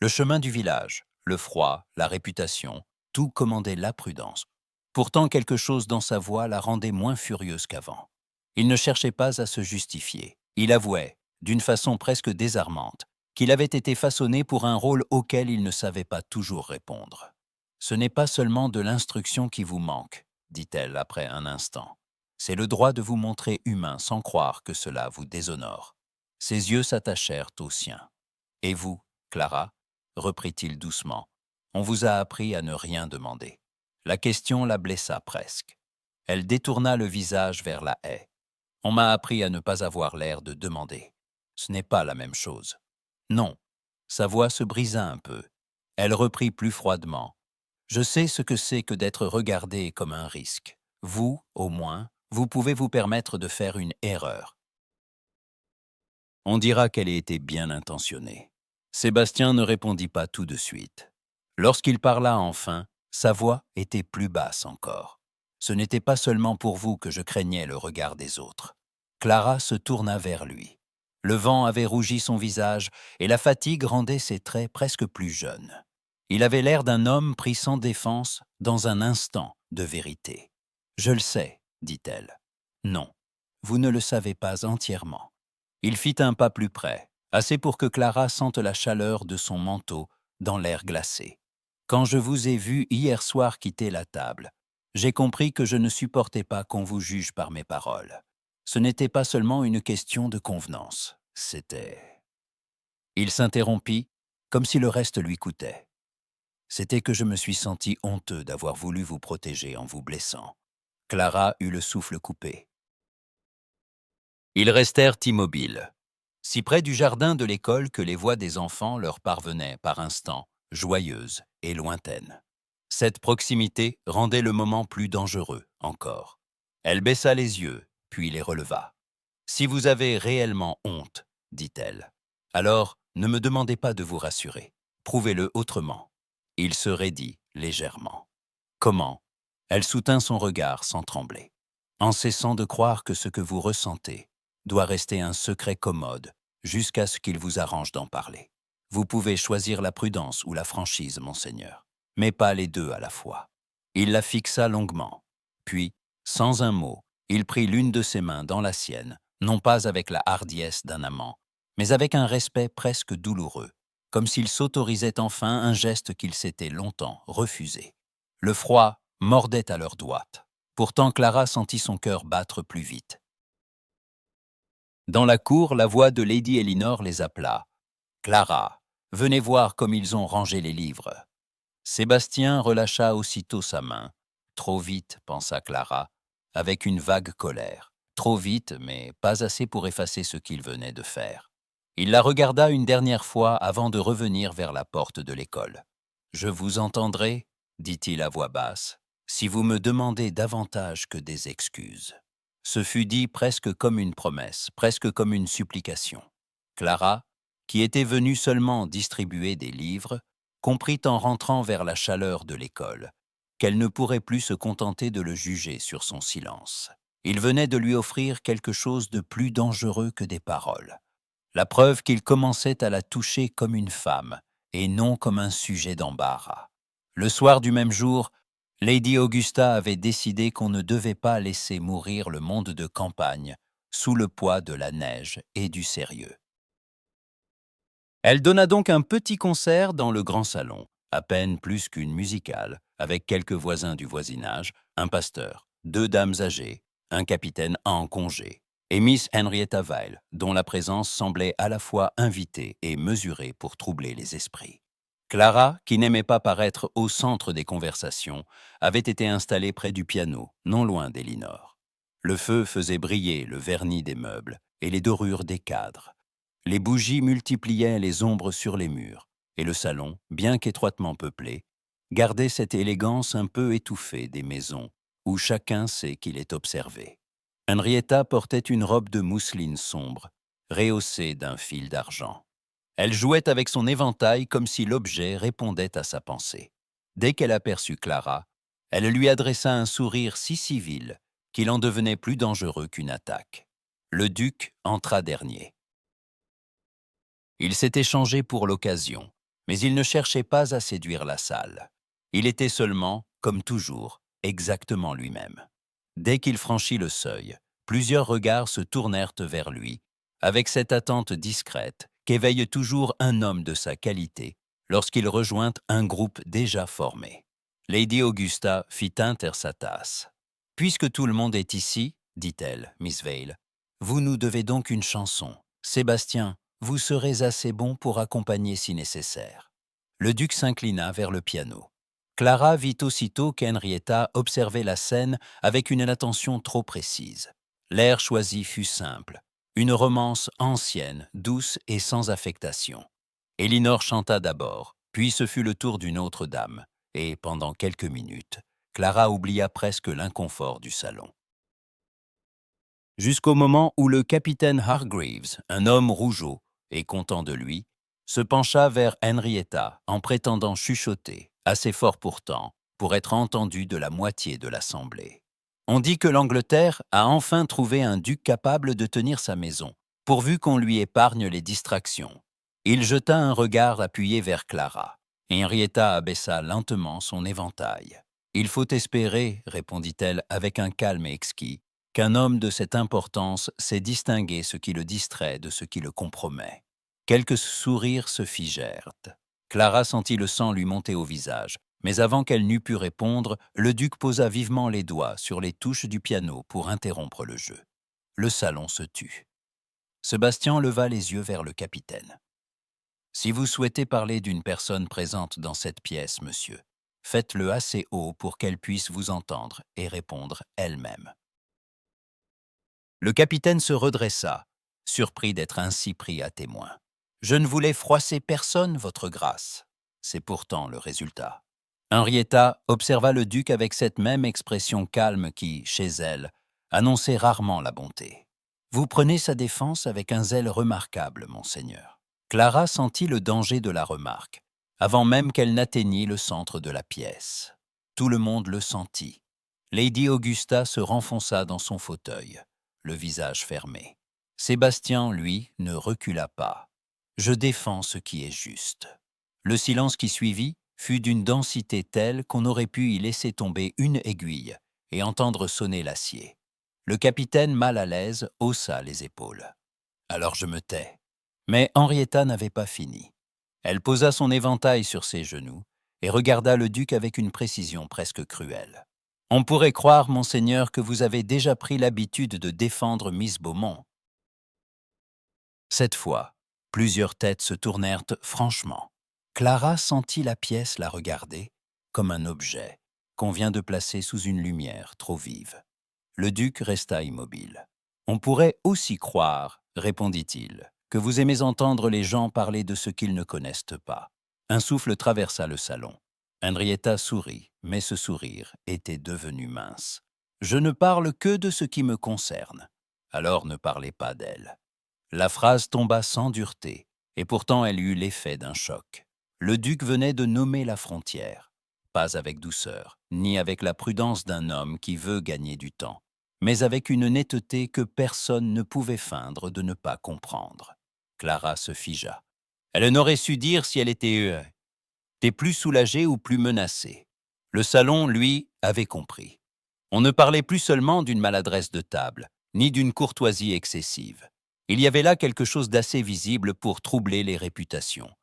Le chemin du village, le froid, la réputation, tout commandait la prudence. Pourtant, quelque chose dans sa voix la rendait moins furieuse qu'avant. Il ne cherchait pas à se justifier. Il avouait, d'une façon presque désarmante, qu'il avait été façonné pour un rôle auquel il ne savait pas toujours répondre. « Ce n'est pas seulement de l'instruction qui vous manque, » dit-elle après un instant. « C'est le droit de vous montrer humain sans croire que cela vous déshonore. » Ses yeux s'attachèrent aux siens. « Et vous, Clara ?» reprit-il doucement. « On vous a appris à ne rien demander. » La question la blessa presque. Elle détourna le visage vers la haie. « On m'a appris à ne pas avoir l'air de demander. Ce n'est pas la même chose. » « Non. » Sa voix se brisa un peu. Elle reprit plus froidement. « Je sais ce que c'est que d'être regardé comme un risque. Vous, au moins, vous pouvez vous permettre de faire une erreur. On dira qu'elle ait été bien intentionnée. » Sébastien ne répondit pas tout de suite. Lorsqu'il parla enfin, sa voix était plus basse encore. « Ce n'était pas seulement pour vous que je craignais le regard des autres. » Clara se tourna vers lui. Le vent avait rougi son visage et la fatigue rendait ses traits presque plus jeunes. Il avait l'air d'un homme pris sans défense dans un instant de vérité. « Je le sais, » dit-elle. « Non, vous ne le savez pas entièrement. » Il fit un pas plus près, assez pour que Clara sente la chaleur de son manteau dans l'air glacé. « Quand je vous ai vu hier soir quitter la table, j'ai compris que je ne supportais pas qu'on vous juge par mes paroles. Ce n'était pas seulement une question de convenance, c'était... » Il s'interrompit, comme si le reste lui coûtait. « C'était que je me suis senti honteux d'avoir voulu vous protéger en vous blessant. » Clara eut le souffle coupé. Ils restèrent immobiles, si près du jardin de l'école que les voix des enfants leur parvenaient par instants, joyeuses et lointaines. Cette proximité rendait le moment plus dangereux encore. Elle baissa les yeux, puis les releva. « Si vous avez réellement honte, dit-elle, alors ne me demandez pas de vous rassurer. Prouvez-le autrement. » Il se raidit légèrement. « Comment ?» Elle soutint son regard sans trembler. « En cessant de croire que ce que vous ressentez doit rester un secret commode jusqu'à ce qu'il vous arrange d'en parler. Vous pouvez choisir la prudence ou la franchise, monseigneur, mais pas les deux à la fois. » Il la fixa longuement. Puis, sans un mot, il prit l'une de ses mains dans la sienne, non pas avec la hardiesse d'un amant, mais avec un respect presque douloureux, comme s'il s'autorisait enfin un geste qu'il s'était longtemps refusé. Le froid mordait à leurs doigts. Pourtant Clara sentit son cœur battre plus vite. Dans la cour, la voix de Lady Elinor les appela. « Clara !» Venez voir comme ils ont rangé les livres. » Sébastien relâcha aussitôt sa main. Trop vite, pensa Clara, avec une vague colère. Trop vite, mais pas assez pour effacer ce qu'il venait de faire. Il la regarda une dernière fois avant de revenir vers la porte de l'école. « Je vous entendrai, » dit-il à voix basse, « si vous me demandez davantage que des excuses. » Ce fut dit presque comme une promesse, presque comme une supplication. Clara, qui était venue seulement distribuer des livres, comprit en rentrant vers la chaleur de l'école qu'elle ne pourrait plus se contenter de le juger sur son silence. Il venait de lui offrir quelque chose de plus dangereux que des paroles. La preuve qu'il commençait à la toucher comme une femme et non comme un sujet d'embarras. Le soir du même jour, Lady Augusta avait décidé qu'on ne devait pas laisser mourir le monde de campagne sous le poids de la neige et du sérieux. Elle donna donc un petit concert dans le grand salon, à peine plus qu'une musicale, avec quelques voisins du voisinage, un pasteur, 2 dames âgées, un capitaine en congé, et Miss Henrietta Vale, dont la présence semblait à la fois invitée et mesurée pour troubler les esprits. Clara, qui n'aimait pas paraître au centre des conversations, avait été installée près du piano, non loin d'Elinor. Le feu faisait briller le vernis des meubles et les dorures des cadres. Les bougies multipliaient les ombres sur les murs, et le salon, bien qu'étroitement peuplé, gardait cette élégance un peu étouffée des maisons, où chacun sait qu'il est observé. Henrietta portait une robe de mousseline sombre, rehaussée d'un fil d'argent. Elle jouait avec son éventail comme si l'objet répondait à sa pensée. Dès qu'elle aperçut Clara, elle lui adressa un sourire si civil qu'il en devenait plus dangereux qu'une attaque. Le duc entra dernier. Il s'était changé pour l'occasion, mais il ne cherchait pas à séduire la salle. Il était seulement, comme toujours, exactement lui-même. Dès qu'il franchit le seuil, plusieurs regards se tournèrent vers lui, avec cette attente discrète qu'éveille toujours un homme de sa qualité lorsqu'il rejoint un groupe déjà formé. Lady Augusta fit teindre sa tasse. « Puisque tout le monde est ici, dit-elle, Miss Vale, vous nous devez donc une chanson. Sébastien, vous serez assez bon pour accompagner si nécessaire. » Le duc s'inclina vers le piano. Clara vit aussitôt qu'Henrietta observait la scène avec une attention trop précise. L'air choisi fut simple, une romance ancienne, douce et sans affectation. Elinor chanta d'abord, puis ce fut le tour d'une autre dame, et pendant quelques minutes, Clara oublia presque l'inconfort du salon. Jusqu'au moment où le capitaine Hargreaves, un homme rougeau et content de lui, se pencha vers Henrietta en prétendant chuchoter, assez fort pourtant, pour être entendu de la moitié de l'assemblée. On dit que l'Angleterre a enfin trouvé un duc capable de tenir sa maison, pourvu qu'on lui épargne les distractions. Il jeta un regard appuyé vers Clara. Henrietta abaissa lentement son éventail. « Il faut espérer, » répondit-elle avec un calme exquis, « qu'un homme de cette importance sait distinguer ce qui le distrait de ce qui le compromet. » Quelques sourires se figèrent. Clara sentit le sang lui monter au visage, mais avant qu'elle n'eût pu répondre, le duc posa vivement les doigts sur les touches du piano pour interrompre le jeu. Le salon se tut. Sébastien leva les yeux vers le capitaine. « Si vous souhaitez parler d'une personne présente dans cette pièce, monsieur, faites-le assez haut pour qu'elle puisse vous entendre et répondre elle-même. » Le capitaine se redressa, surpris d'être ainsi pris à témoin. « Je ne voulais froisser personne, votre grâce. » C'est pourtant le résultat. Henrietta observa le duc avec cette même expression calme qui, chez elle, annonçait rarement la bonté. « Vous prenez sa défense avec un zèle remarquable, monseigneur. » Clara sentit le danger de la remarque, avant même qu'elle n'atteignît le centre de la pièce. Tout le monde le sentit. Lady Augusta se renfonça dans son fauteuil, le visage fermé. Sébastien, lui, ne recula pas. « Je défends ce qui est juste. » Le silence qui suivit fut d'une densité telle qu'on aurait pu y laisser tomber une aiguille et entendre sonner l'acier. Le capitaine, mal à l'aise, haussa les épaules. « Alors je me tais. » Mais Henrietta n'avait pas fini. Elle posa son éventail sur ses genoux et regarda le duc avec une précision presque cruelle. « On pourrait croire, monseigneur, que vous avez déjà pris l'habitude de défendre Miss Beaumont. » Cette fois, Plusieurs têtes se tournèrent franchement. Clara sentit la pièce la regarder comme un objet qu'on vient de placer sous une lumière trop vive. Le duc resta immobile. « On pourrait aussi croire, répondit-il, que vous aimez entendre les gens parler de ce qu'ils ne connaissent pas. » Un souffle traversa le salon. Henrietta sourit, mais ce sourire était devenu mince. « Je ne parle que de ce qui me concerne. Alors ne parlez pas d'elle. » La phrase tomba sans dureté, et pourtant elle eut l'effet d'un choc. Le duc venait de nommer la frontière, pas avec douceur, ni avec la prudence d'un homme qui veut gagner du temps, mais avec une netteté que personne ne pouvait feindre de ne pas comprendre. Clara se figea. Elle n'aurait su dire si elle était plus soulagée ou plus menacée. Le salon, lui, avait compris. On ne parlait plus seulement d'une maladresse de table, ni d'une courtoisie excessive. Il y avait là quelque chose d'assez visible pour troubler les réputations.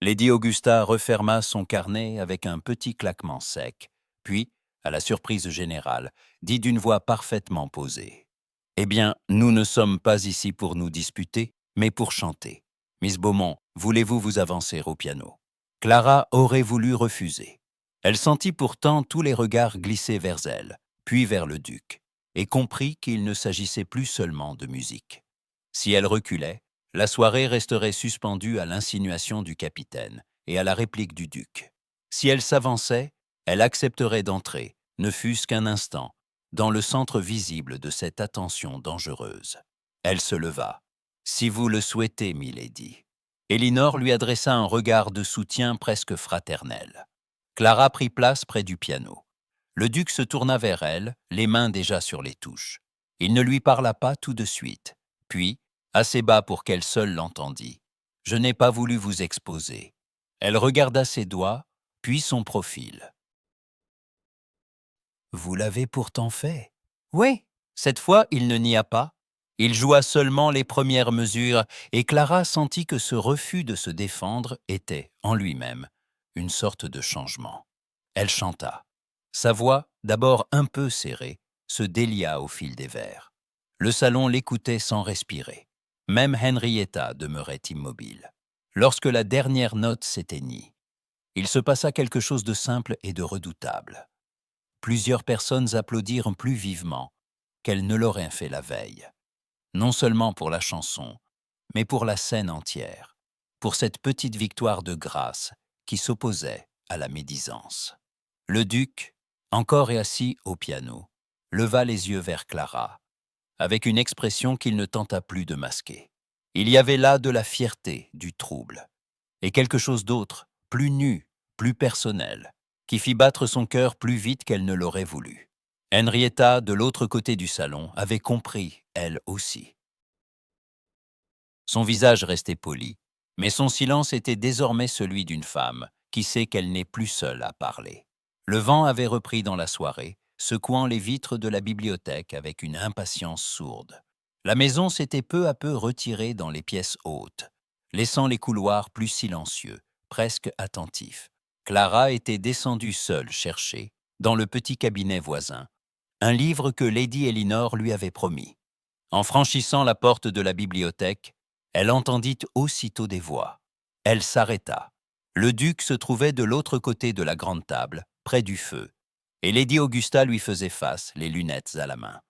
Lady Augusta referma son carnet avec un petit claquement sec, puis, à la surprise générale, dit d'une voix parfaitement posée. « Eh bien, nous ne sommes pas ici pour nous disputer, mais pour chanter. Miss Beaumont, voulez-vous vous avancer au piano ?» Clara aurait voulu refuser. Elle sentit pourtant tous les regards glisser vers elle, puis vers le duc, et comprit qu'il ne s'agissait plus seulement de musique. Si elle reculait, la soirée resterait suspendue à l'insinuation du capitaine et à la réplique du duc. Si elle s'avançait, elle accepterait d'entrer, ne fût-ce qu'un instant, dans le centre visible de cette attention dangereuse. Elle se leva. « Si vous le souhaitez, milady. » Elinor lui adressa un regard de soutien presque fraternel. Clara prit place près du piano. Le duc se tourna vers elle, les mains déjà sur les touches. Il ne lui parla pas tout de suite. Puis, assez bas pour qu'elle seule l'entendît, « Je n'ai pas voulu vous exposer. » Elle regarda ses doigts, puis son profil. « Vous l'avez pourtant fait. » Oui, cette fois il ne nia pas. Il joua seulement les premières mesures, et Clara sentit que ce refus de se défendre était, en lui-même, une sorte de changement. Elle chanta. Sa voix, d'abord un peu serrée, se délia au fil des vers. Le salon l'écoutait sans respirer. Même Henrietta demeurait immobile. Lorsque la dernière note s'éteignit, il se passa quelque chose de simple et de redoutable. Plusieurs personnes applaudirent plus vivement qu'elles ne l'auraient fait la veille. Non seulement pour la chanson, mais pour la scène entière, pour cette petite victoire de grâce qui s'opposait à la médisance. Le duc, encore et assis au piano, leva les yeux vers Clara, avec une expression qu'il ne tenta plus de masquer. Il y avait là de la fierté, du trouble, et quelque chose d'autre, plus nu, plus personnel, qui fit battre son cœur plus vite qu'elle ne l'aurait voulu. Henrietta, de l'autre côté du salon, avait compris, elle aussi. Son visage restait poli, mais son silence était désormais celui d'une femme qui sait qu'elle n'est plus seule à parler. Le vent avait repris dans la soirée, secouant les vitres de la bibliothèque avec une impatience sourde. La maison s'était peu à peu retirée dans les pièces hautes, laissant les couloirs plus silencieux, presque attentifs. Clara était descendue seule chercher, dans le petit cabinet voisin, un livre que Lady Elinor lui avait promis. En franchissant la porte de la bibliothèque, elle entendit aussitôt des voix. Elle s'arrêta. Le duc se trouvait de l'autre côté de la grande table, près du feu, et Lady Augusta lui faisait face, les lunettes à la main.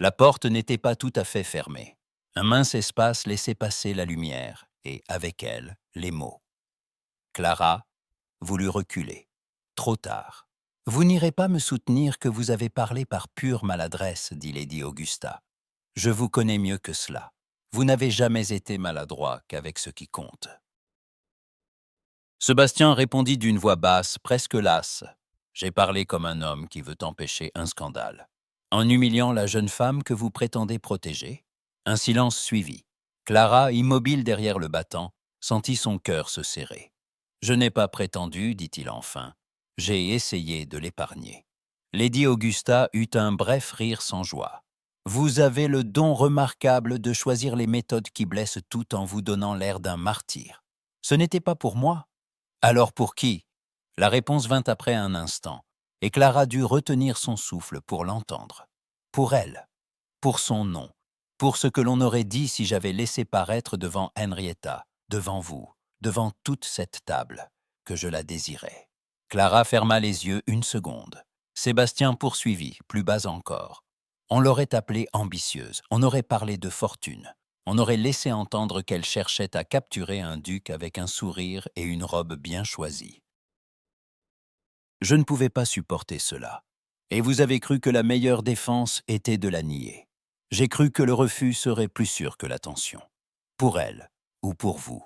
La porte n'était pas tout à fait fermée. Un mince espace laissait passer la lumière, et avec elle, les mots. Clara voulut reculer. Trop tard. « Vous n'irez pas me soutenir que vous avez parlé par pure maladresse, dit Lady Augusta. Je vous connais mieux que cela. Vous n'avez jamais été maladroit qu'avec ce qui compte. » Sébastien répondit d'une voix basse, presque lasse. « J'ai parlé comme un homme qui veut empêcher un scandale. En humiliant la jeune femme que vous prétendez protéger ?» Un silence suivit. Clara, immobile derrière le battant, sentit son cœur se serrer. « Je n'ai pas prétendu, dit-il enfin. J'ai essayé de l'épargner. » Lady Augusta eut un bref rire sans joie. « Vous avez le don remarquable de choisir les méthodes qui blessent tout en vous donnant l'air d'un martyr. Ce n'était pas pour moi. Alors pour qui ?» La réponse vint après un instant, et Clara dut retenir son souffle pour l'entendre. Pour elle, pour son nom, pour ce que l'on aurait dit si j'avais laissé paraître devant Henrietta, devant vous, devant toute cette table, que je la désirais. » Clara ferma les yeux une seconde. Sébastien poursuivit, plus bas encore. On l'aurait appelée ambitieuse, on aurait parlé de fortune, on aurait laissé entendre qu'elle cherchait à capturer un duc avec un sourire et une robe bien choisie. Je ne pouvais pas supporter cela. Et vous avez cru que la meilleure défense était de la nier. J'ai cru que le refus serait plus sûr que l'attention. Pour elle, ou pour vous.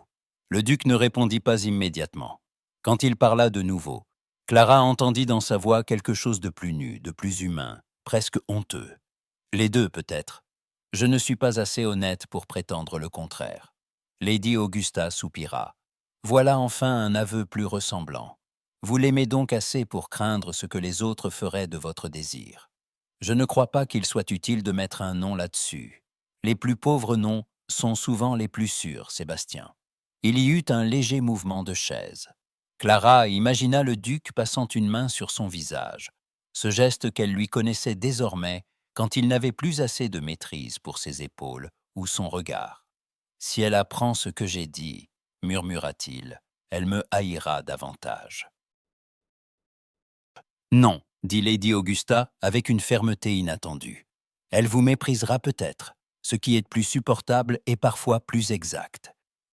Le duc ne répondit pas immédiatement. Quand il parla de nouveau, Clara entendit dans sa voix quelque chose de plus nu, de plus humain, presque honteux. Les deux, peut-être. Je ne suis pas assez honnête pour prétendre le contraire. Lady Augusta soupira. Voilà enfin un aveu plus ressemblant. Vous l'aimez donc assez pour craindre ce que les autres feraient de votre désir. Je ne crois pas qu'il soit utile de mettre un nom là-dessus. Les plus pauvres noms sont souvent les plus sûrs, Sébastien. Il y eut un léger mouvement de chaise. Clara imagina le duc passant une main sur son visage, ce geste qu'elle lui connaissait désormais quand il n'avait plus assez de maîtrise pour ses épaules ou son regard. « Si elle apprend ce que j'ai dit, murmura-t-il, elle me haïra davantage. » « Non, dit Lady Augusta avec une fermeté inattendue. Elle vous méprisera peut-être, ce qui est plus supportable et parfois plus exact.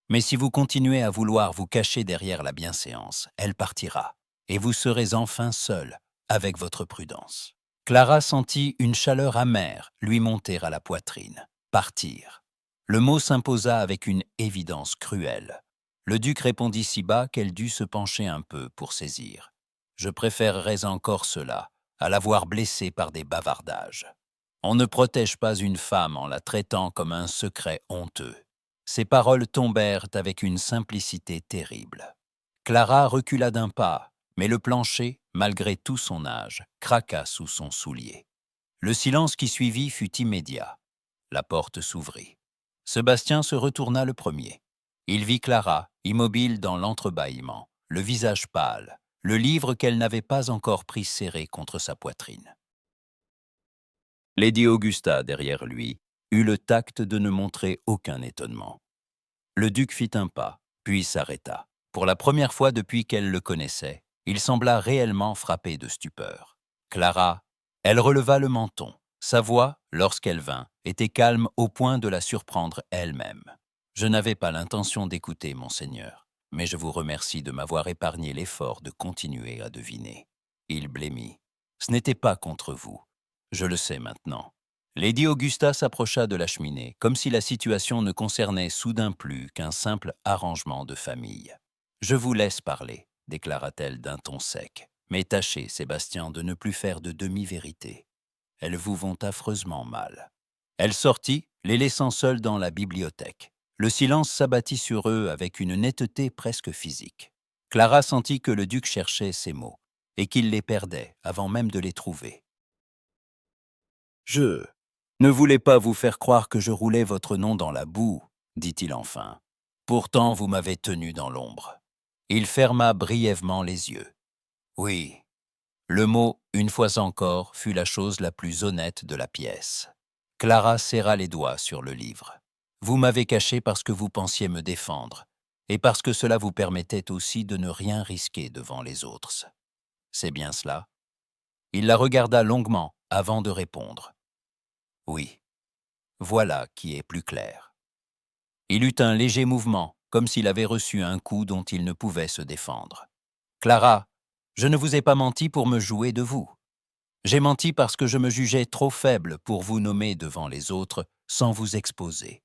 Mais si vous continuez à vouloir vous cacher derrière la bienséance, elle partira, et vous serez enfin seul, avec votre prudence. » Clara sentit une chaleur amère lui monter à la poitrine. Partir. Le mot s'imposa avec une évidence cruelle. Le duc répondit si bas qu'elle dut se pencher un peu pour saisir. « Je préférerais encore cela, à la voir blessée par des bavardages. On ne protège pas une femme en la traitant comme un secret honteux. » Ces paroles tombèrent avec une simplicité terrible. Clara recula d'un pas, mais le plancher, malgré tout son âge, craqua sous son soulier. Le silence qui suivit fut immédiat. La porte s'ouvrit. Sébastien se retourna le premier. Il vit Clara, immobile dans l'entrebâillement, le visage pâle, le livre qu'elle n'avait pas encore pris serré contre sa poitrine. Lady Augusta, derrière lui, eut le tact de ne montrer aucun étonnement. Le duc fit un pas, puis s'arrêta. Pour la première fois depuis qu'elle le connaissait, il sembla réellement frappé de stupeur. Clara, elle releva le menton. Sa voix, lorsqu'elle vint, était calme au point de la surprendre elle-même. « Je n'avais pas l'intention d'écouter, monseigneur, mais je vous remercie de m'avoir épargné l'effort de continuer à deviner. » Il blêmit. « Ce n'était pas contre vous. Je le sais maintenant. » Lady Augusta s'approcha de la cheminée, comme si la situation ne concernait soudain plus qu'un simple arrangement de famille. « Je vous laisse parler, » déclara-t-elle d'un ton sec. « Mais tâchez, Sébastien, de ne plus faire de demi-vérités. Elles vous vont affreusement mal. » Elle sortit, les laissant seuls dans la bibliothèque. Le silence s'abattit sur eux avec une netteté presque physique. Clara sentit que le duc cherchait ses mots, et qu'il les perdait avant même de les trouver. « Je ne voulais pas vous faire croire que je roulais votre nom dans la boue, » dit-il enfin. « Pourtant, vous m'avez tenu dans l'ombre. » Il ferma brièvement les yeux. « Oui. » Le mot « une fois encore » fut la chose la plus honnête de la pièce. Clara serra les doigts sur le livre. « Vous m'avez caché parce que vous pensiez me défendre, et parce que cela vous permettait aussi de ne rien risquer devant les autres. C'est bien cela ?» Il la regarda longuement avant de répondre. « Oui. Voilà qui est plus clair. » Il eut un léger mouvement, comme s'il avait reçu un coup dont il ne pouvait se défendre. « Clara, je ne vous ai pas menti pour me jouer de vous. J'ai menti parce que je me jugeais trop faible pour vous nommer devant les autres sans vous exposer.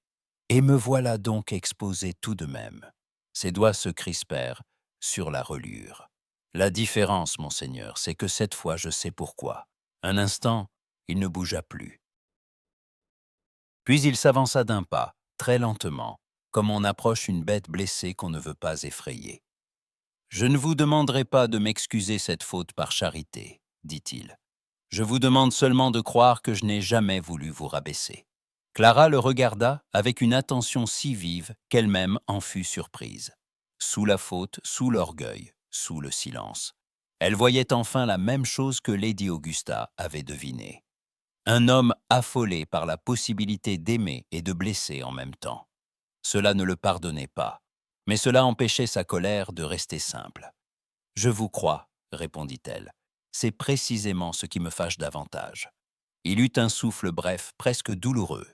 Et me voilà donc exposé tout de même. » Ses doigts se crispèrent sur la reliure. « La différence, monseigneur, c'est que cette fois je sais pourquoi. » Un instant, il ne bougea plus. Puis il s'avança d'un pas, très lentement, comme on approche une bête blessée qu'on ne veut pas effrayer. « Je ne vous demanderai pas de m'excuser cette faute par charité, » dit-il. « Je vous demande seulement de croire que je n'ai jamais voulu vous rabaisser. » Clara le regarda avec une attention si vive qu'elle-même en fut surprise. Sous la faute, sous l'orgueil, sous le silence. Elle voyait enfin la même chose que Lady Augusta avait devinée. Un homme affolé par la possibilité d'aimer et de blesser en même temps. Cela ne le pardonnait pas, mais cela empêchait sa colère de rester simple. Je vous crois, répondit-elle. C'est précisément ce qui me fâche davantage. Il eut un souffle bref, presque douloureux.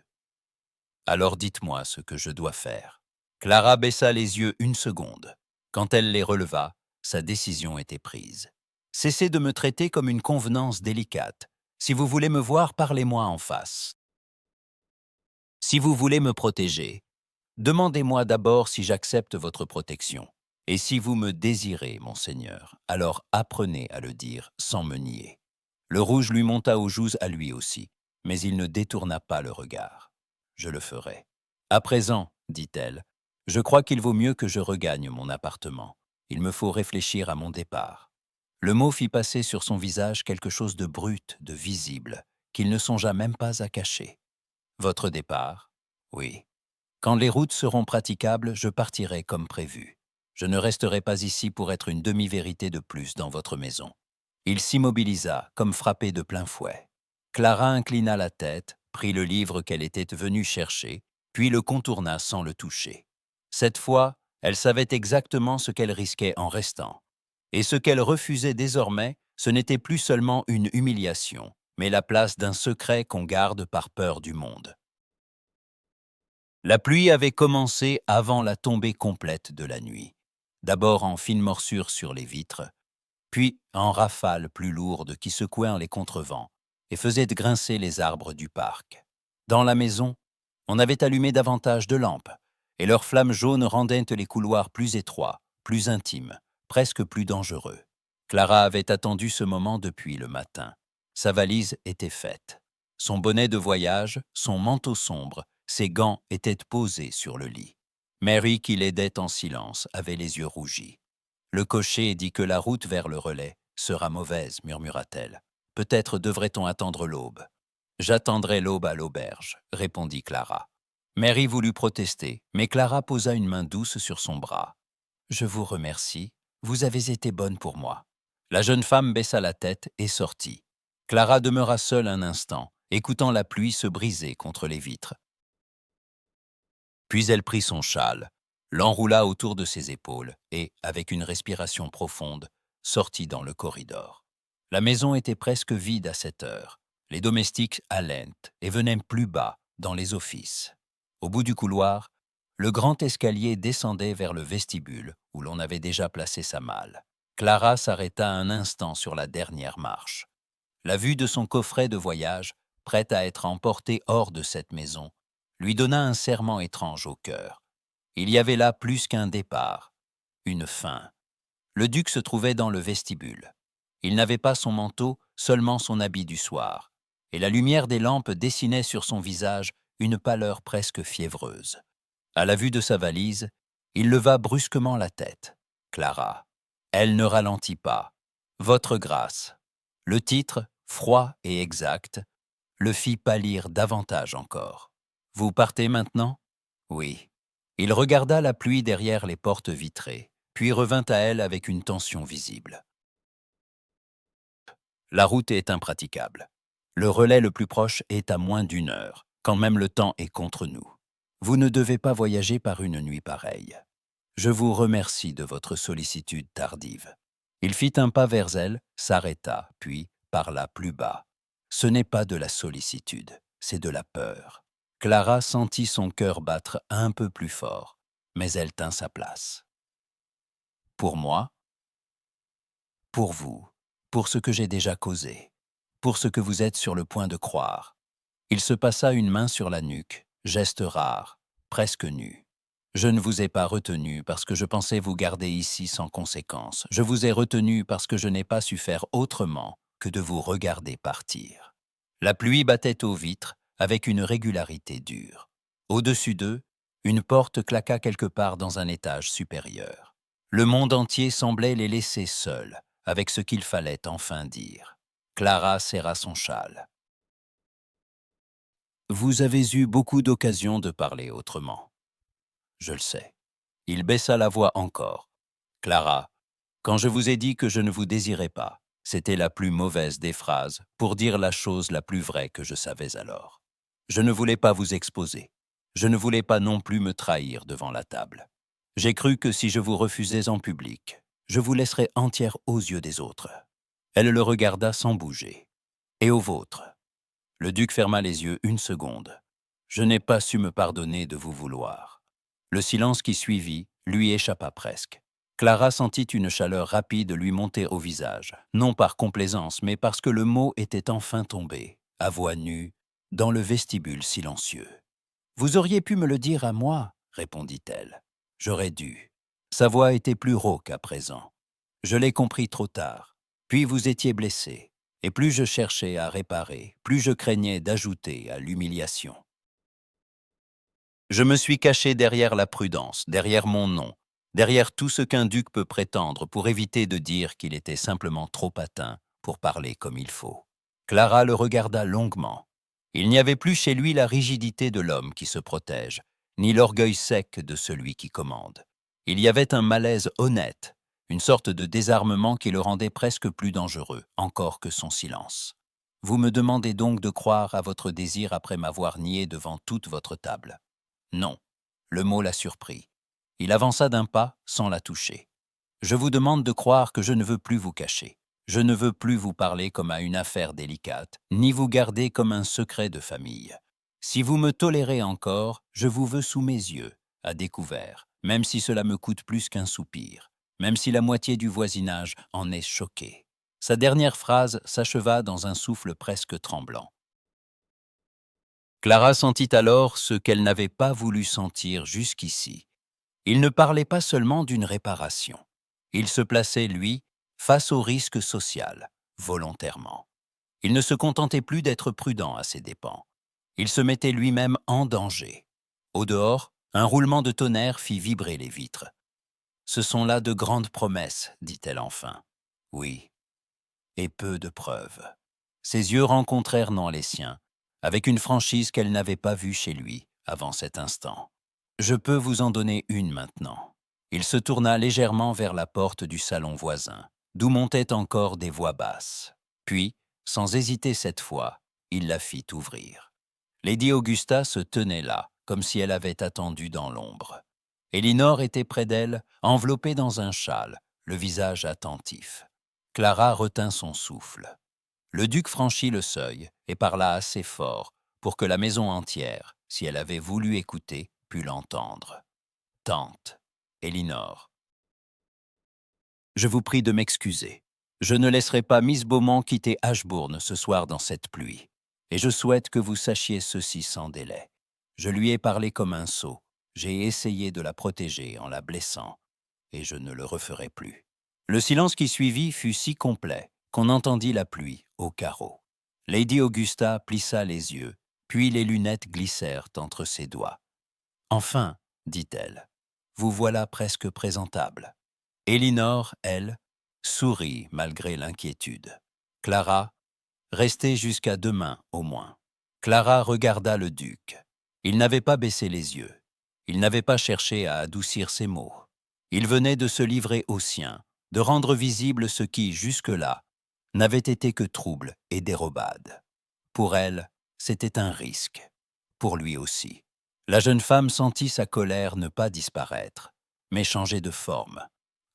Alors dites-moi ce que je dois faire. Clara baissa les yeux une seconde. Quand elle les releva, sa décision était prise. Cessez de me traiter comme une convenance délicate. Si vous voulez me voir, parlez-moi en face. Si vous voulez me protéger, demandez-moi d'abord si j'accepte votre protection. Et si vous me désirez, monseigneur, alors apprenez à le dire sans me nier. Le rouge lui monta aux joues à lui aussi, mais il ne détourna pas le regard. Je le ferai. À présent, dit-elle, je crois qu'il vaut mieux que je regagne mon appartement. Il me faut réfléchir à mon départ. Le mot fit passer sur son visage quelque chose de brut, de visible, qu'il ne songea même pas à cacher. Votre départ? Oui. Quand les routes seront praticables, je partirai comme prévu. Je ne resterai pas ici pour être une demi-vérité de plus dans votre maison. Il s'immobilisa, comme frappé de plein fouet. Clara inclina la tête, prit le livre qu'elle était venue chercher, puis le contourna sans le toucher. Cette fois, elle savait exactement ce qu'elle risquait en restant. Et ce qu'elle refusait désormais, ce n'était plus seulement une humiliation, mais la place d'un secret qu'on garde par peur du monde. La pluie avait commencé avant la tombée complète de la nuit, d'abord en fines morsures sur les vitres, puis en rafales plus lourdes qui secouaient les contrevents et faisaient grincer les arbres du parc. Dans la maison, on avait allumé davantage de lampes, et leurs flammes jaunes rendaient les couloirs plus étroits, plus intimes, presque plus dangereux. Clara avait attendu ce moment depuis le matin. Sa valise était faite. Son bonnet de voyage, son manteau sombre, ses gants étaient posés sur le lit. Mary, qui l'aidait en silence, avait les yeux rougis. Le cocher dit que la route vers le relais sera mauvaise, murmura-t-elle. Peut-être devrait-on attendre l'aube. J'attendrai l'aube à l'auberge, répondit Clara. Mary voulut protester, mais Clara posa une main douce sur son bras. Je vous remercie, vous avez été bonne pour moi. La jeune femme baissa la tête et sortit. Clara demeura seule un instant, écoutant la pluie se briser contre les vitres. Puis elle prit son châle, l'enroula autour de ses épaules et, avec une respiration profonde, sortit dans le corridor. La maison était presque vide à cette heure. Les domestiques allaient et venaient plus bas, dans les offices. Au bout du couloir, le grand escalier descendait vers le vestibule où l'on avait déjà placé sa malle. Clara s'arrêta un instant sur la dernière marche. La vue de son coffret de voyage, prêt à être emporté hors de cette maison, lui donna un serrement étrange au cœur. Il y avait là plus qu'un départ, une fin. Le duc se trouvait dans le vestibule. Il n'avait pas son manteau, seulement son habit du soir, et la lumière des lampes dessinait sur son visage une pâleur presque fiévreuse. À la vue de sa valise, il leva brusquement la tête. Clara. Elle ne ralentit pas. Votre grâce. Le titre, froid et exact, le fit pâlir davantage encore. Vous partez maintenant? Oui. Il regarda la pluie derrière les portes vitrées, puis revint à elle avec une tension visible. La route est impraticable. Le relais le plus proche est à moins d'une heure, quand même le temps est contre nous. Vous ne devez pas voyager par une nuit pareille. Je vous remercie de votre sollicitude tardive. Il fit un pas vers elle, s'arrêta, puis parla plus bas. Ce n'est pas de la sollicitude, c'est de la peur. Clara sentit son cœur battre un peu plus fort, mais elle tint sa place. Pour moi, pour vous, pour ce que j'ai déjà causé, pour ce que vous êtes sur le point de croire. Il se passa une main sur la nuque, geste rare, presque nu. Je ne vous ai pas retenu parce que je pensais vous garder ici sans conséquence. Je vous ai retenu parce que je n'ai pas su faire autrement que de vous regarder partir. La pluie battait aux vitres avec une régularité dure. Au-dessus d'eux, une porte claqua quelque part dans un étage supérieur. Le monde entier semblait les laisser seuls, avec ce qu'il fallait enfin dire. Clara serra son châle. Vous avez eu beaucoup d'occasions de parler autrement. Je le sais. Il baissa la voix encore. Clara, quand je vous ai dit que je ne vous désirais pas, C'était la plus mauvaise des phrases pour dire la chose la plus vraie que je savais alors. Je ne voulais pas vous exposer. Je ne voulais pas non plus me trahir devant la table. J'ai cru que si je vous refusais en public, je vous laisserais entière aux yeux des autres. Elle le regarda sans bouger. Et aux vôtres. Le duc ferma les yeux une seconde. Je n'ai pas su me pardonner de vous vouloir. Le silence qui suivit lui échappa presque. Clara sentit une chaleur rapide lui monter au visage, non par complaisance, mais parce que le mot était enfin tombé, à voix nue, dans le vestibule silencieux. « Vous auriez pu me le dire à moi, » répondit-elle. « J'aurais dû. » Sa voix était plus rauque à présent. Je l'ai compris trop tard. Puis vous étiez blessé, et plus je cherchais à réparer, plus je craignais d'ajouter à l'humiliation. Je me suis caché derrière la prudence, derrière mon nom, derrière tout ce qu'un duc peut prétendre pour éviter de dire qu'il était simplement trop atteint pour parler comme il faut. Clara le regarda longuement. Il n'y avait plus chez lui la rigidité de l'homme qui se protège, ni l'orgueil sec de celui qui commande. Il y avait un malaise honnête, une sorte de désarmement qui le rendait presque plus dangereux, encore que son silence. Vous me demandez donc de croire à votre désir après m'avoir nié devant toute votre table. Non, le mot la surprit. Il avança d'un pas sans la toucher. Je vous demande de croire que je ne veux plus vous cacher. Je ne veux plus vous parler comme à une affaire délicate, ni vous garder comme un secret de famille. Si vous me tolérez encore, je vous veux sous mes yeux, à découvert, même si cela me coûte plus qu'un soupir, même si la moitié du voisinage en est choquée. Sa dernière phrase s'acheva dans un souffle presque tremblant. Clara sentit alors ce qu'elle n'avait pas voulu sentir jusqu'ici. Il ne parlait pas seulement d'une réparation. Il se plaçait, lui, face au risque social, volontairement. Il ne se contentait plus d'être prudent à ses dépens. Il se mettait lui-même en danger. Au dehors, un roulement de tonnerre fit vibrer les vitres. « Ce sont là de grandes promesses, dit-elle enfin. Oui, et peu de preuves. » Ses yeux rencontrèrent non les siens, avec une franchise qu'elle n'avait pas vue chez lui avant cet instant. « Je peux vous en donner une maintenant. » Il se tourna légèrement vers la porte du salon voisin, d'où montaient encore des voix basses. Puis, sans hésiter cette fois, il la fit ouvrir. Lady Augusta se tenait là, comme si elle avait attendu dans l'ombre. Elinor était près d'elle, enveloppée dans un châle, le visage attentif. Clara retint son souffle. Le duc franchit le seuil et parla assez fort pour que la maison entière, si elle avait voulu écouter, pût l'entendre. « Tante, Elinor, je vous prie de m'excuser. Je ne laisserai pas Miss Beaumont quitter Ashbourne ce soir dans cette pluie. Et je souhaite que vous sachiez ceci sans délai. Je lui ai parlé comme un sot. J'ai essayé de la protéger en la blessant. Et je ne le referai plus. » Le silence qui suivit fut si complet qu'on entendit la pluie au carreau. Lady Augusta plissa les yeux, puis les lunettes glissèrent entre ses doigts. « Enfin, dit-elle, vous voilà presque présentable. » Elinor, elle, sourit malgré l'inquiétude. Clara, restez jusqu'à demain au moins. Clara regarda le duc. Il n'avait pas baissé les yeux. Il n'avait pas cherché à adoucir ses mots. Il venait de se livrer aux siens, de rendre visible ce qui, jusque-là, n'avait été que trouble et dérobade. Pour elle, c'était un risque. Pour lui aussi. La jeune femme sentit sa colère ne pas disparaître, mais changer de forme,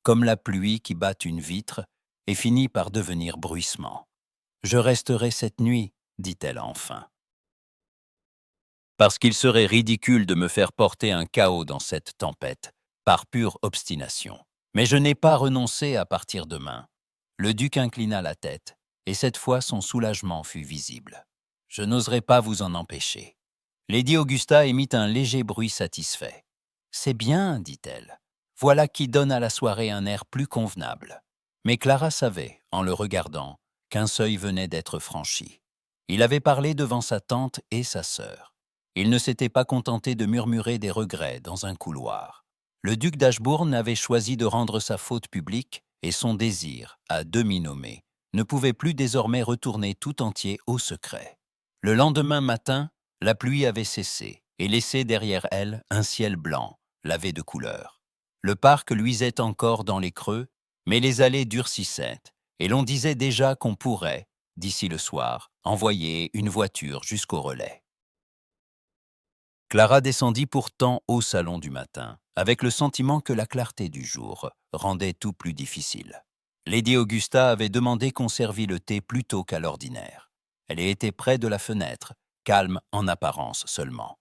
comme la pluie qui bat une vitre et finit par devenir bruissement. « Je resterai cette nuit, » dit-elle enfin. Parce qu'il serait ridicule de me faire porter un chaos dans cette tempête, par pure obstination. Mais je n'ai pas renoncé à partir demain. Le duc inclina la tête, et cette fois son soulagement fut visible. Je n'oserais pas vous en empêcher. Lady Augusta émit un léger bruit satisfait. « C'est bien, dit-elle. Voilà qui donne à la soirée un air plus convenable. » Mais Clara savait, en le regardant, qu'un seuil venait d'être franchi. Il avait parlé devant sa tante et sa sœur. Il ne s'était pas contenté de murmurer des regrets dans un couloir. Le duc d'Ashbourne avait choisi de rendre sa faute publique et son désir, à demi nommé, ne pouvait plus désormais retourner tout entier au secret. Le lendemain matin, la pluie avait cessé et laissé derrière elle un ciel blanc, lavé de couleurs. Le parc luisait encore dans les creux, mais les allées durcissaient et l'on disait déjà qu'on pourrait, d'ici le soir, envoyer une voiture jusqu'au relais. Clara descendit pourtant au salon du matin, avec le sentiment que la clarté du jour rendait tout plus difficile. Lady Augusta avait demandé qu'on servît le thé plus tôt qu'à l'ordinaire. Elle était près de la fenêtre, calme en apparence seulement.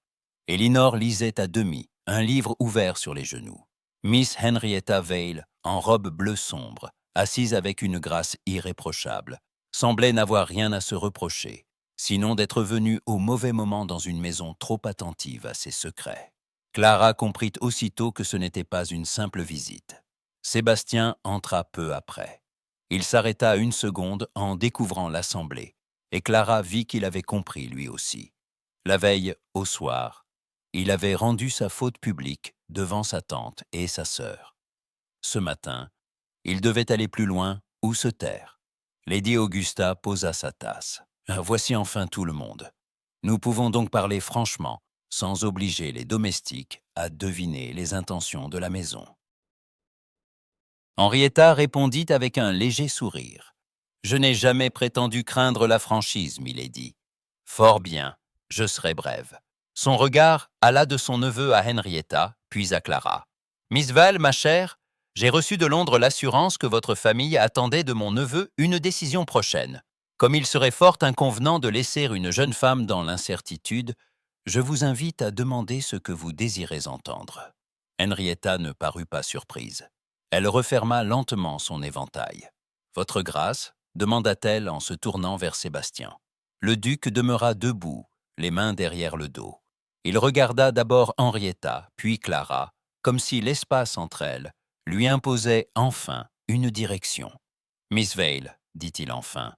Elinor lisait à demi, un livre ouvert sur les genoux. Miss Henrietta Vale, en robe bleu sombre, assise avec une grâce irréprochable, semblait n'avoir rien à se reprocher, sinon d'être venue au mauvais moment dans une maison trop attentive à ses secrets. Clara comprit aussitôt que ce n'était pas une simple visite. Sébastien entra peu après. Il s'arrêta une seconde en découvrant l'assemblée, et Clara vit qu'il avait compris lui aussi. La veille, au soir, il avait rendu sa faute publique devant sa tante et sa sœur. Ce matin, il devait aller plus loin ou se taire. Lady Augusta posa sa tasse. Voici enfin tout le monde. Nous pouvons donc parler franchement, sans obliger les domestiques à deviner les intentions de la maison. Henrietta répondit avec un léger sourire. « Je n'ai jamais prétendu craindre la franchise, milady. Fort bien, je serai brève. » Son regard alla de son neveu à Henrietta, puis à Clara. « Miss Val, ma chère, j'ai reçu de Londres l'assurance que votre famille attendait de mon neveu une décision prochaine. Comme il serait fort inconvenant de laisser une jeune femme dans l'incertitude, je vous invite à demander ce que vous désirez entendre. » Henrietta ne parut pas surprise. Elle referma lentement son éventail. « Votre grâce ?» demanda-t-elle en se tournant vers Sébastien. Le duc demeura debout, les mains derrière le dos. Il regarda d'abord Henrietta, puis Clara, comme si l'espace entre elles lui imposait enfin une direction. « Miss Vale, dit-il enfin,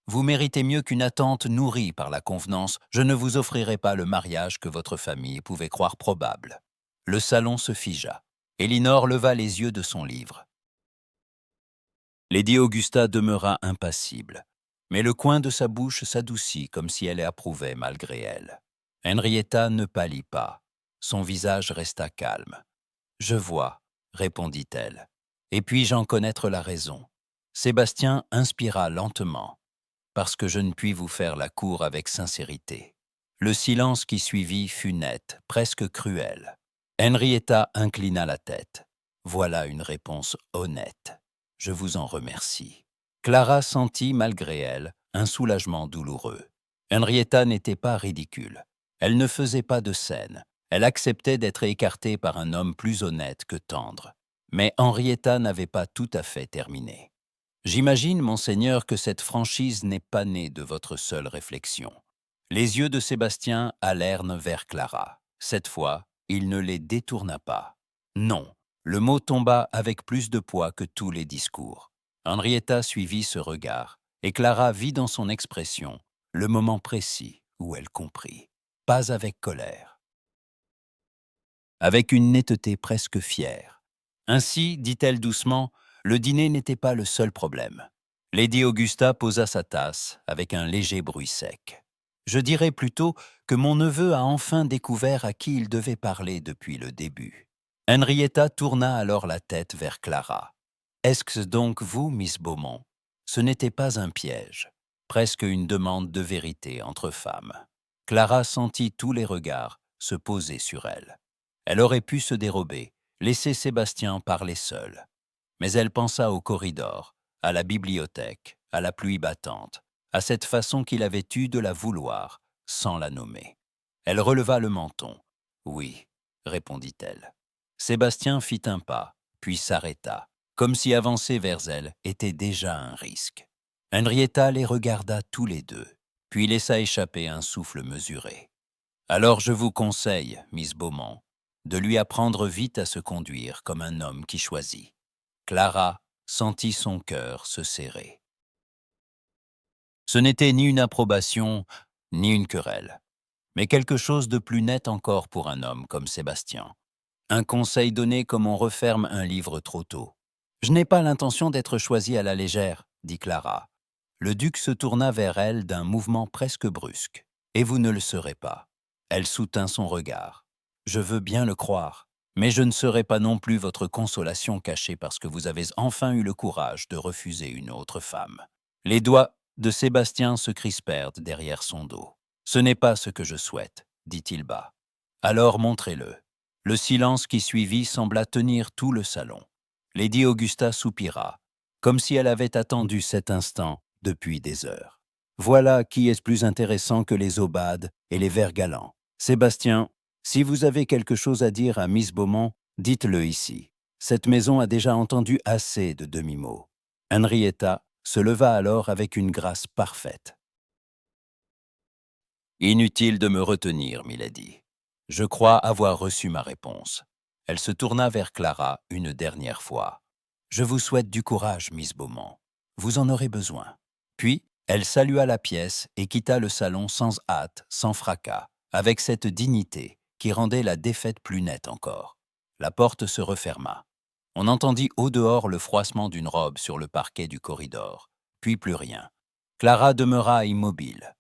vous méritez mieux qu'une attente nourrie par la convenance. Je ne vous offrirai pas le mariage que votre famille pouvait croire probable. » Le salon se figea. Elinor leva les yeux de son livre. Lady Augusta demeura impassible, mais le coin de sa bouche s'adoucit comme si elle approuvait malgré elle. Henrietta ne pâlit pas. Son visage resta calme. « Je vois, » répondit-elle. « Et puis-je en connaître la raison ?» Sébastien inspira lentement. « Parce que je ne puis vous faire la cour avec sincérité. » Le silence qui suivit fut net, presque cruel. Henrietta inclina la tête. « Voilà une réponse honnête. Je vous en remercie. » Clara sentit, malgré elle, un soulagement douloureux. Henrietta n'était pas ridicule. Elle ne faisait pas de scène. Elle acceptait d'être écartée par un homme plus honnête que tendre. Mais Henrietta n'avait pas tout à fait terminé. « J'imagine, monseigneur, que cette franchise n'est pas née de votre seule réflexion. » Les yeux de Sébastien allèrent vers Clara. Cette fois, il ne les détourna pas. Non, le mot tomba avec plus de poids que tous les discours. Henrietta suivit ce regard, et Clara vit dans son expression le moment précis où elle comprit. Pas avec colère. Avec une netteté presque fière. Ainsi, dit-elle doucement, le dîner n'était pas le seul problème. Lady Augusta posa sa tasse avec un léger bruit sec. Je dirais plutôt que mon neveu a enfin découvert à qui il devait parler depuis le début. Henrietta tourna alors la tête vers Clara. « Est-ce donc vous, Miss Beaumont ?» Ce n'était pas un piège, presque une demande de vérité entre femmes. Clara sentit tous les regards se poser sur elle. Elle aurait pu se dérober, laisser Sébastien parler seul. Mais elle pensa au corridor, à la bibliothèque, à la pluie battante, à cette façon qu'il avait eue de la vouloir, sans la nommer. Elle releva le menton. « Oui, » répondit-elle. Sébastien fit un pas, puis s'arrêta, comme si avancer vers elle était déjà un risque. Henrietta les regarda tous les deux, puis laissa échapper un souffle mesuré. « Alors je vous conseille, Miss Beaumont, de lui apprendre vite à se conduire comme un homme qui choisit. » Clara sentit son cœur se serrer. Ce n'était ni une approbation, ni une querelle, mais quelque chose de plus net encore pour un homme comme Sébastien. Un conseil donné comme on referme un livre trop tôt. « Je n'ai pas l'intention d'être choisie à la légère, » dit Clara. Le duc se tourna vers elle d'un mouvement presque brusque. « Et vous ne le serez pas. » Elle soutint son regard. « Je veux bien le croire, Mais je ne serai pas non plus votre consolation cachée parce que vous avez enfin eu le courage de refuser une autre femme. » Les doigts de Sébastien se crispèrent derrière son dos. « Ce n'est pas ce que je souhaite, » dit-il bas. « Alors montrez-le. » Le silence qui suivit sembla tenir tout le salon. Lady Augusta soupira, comme si elle avait attendu cet instant depuis des heures. Voilà qui est plus intéressant que les aubades et les vers galants. Sébastien, si vous avez quelque chose à dire à Miss Beaumont, dites-le ici. Cette maison a déjà entendu assez de demi-mots. Henrietta se leva alors avec une grâce parfaite. « Inutile de me retenir, milady. Je crois avoir reçu ma réponse. » Elle se tourna vers Clara une dernière fois. « Je vous souhaite du courage, Miss Beaumont. Vous en aurez besoin. » Puis, elle salua la pièce et quitta le salon sans hâte, sans fracas, avec cette dignité qui rendait la défaite plus nette encore. La porte se referma. On entendit au dehors le froissement d'une robe sur le parquet du corridor, puis plus rien. Clara demeura immobile.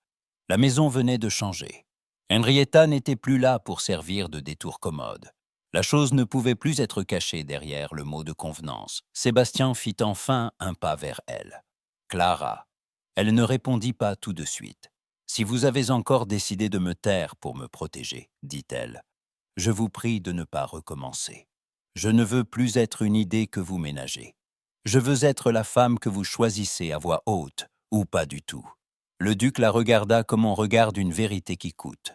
La maison venait de changer. Henrietta n'était plus là pour servir de détour commode. La chose ne pouvait plus être cachée derrière le mot de convenance. Sébastien fit enfin un pas vers elle. « Clara. » Elle ne répondit pas tout de suite. « Si vous avez encore décidé de me taire pour me protéger, dit-elle, je vous prie de ne pas recommencer. Je ne veux plus être une idée que vous ménagez. Je veux être la femme que vous choisissez à voix haute, ou pas du tout. » Le duc la regarda comme on regarde une vérité qui coûte.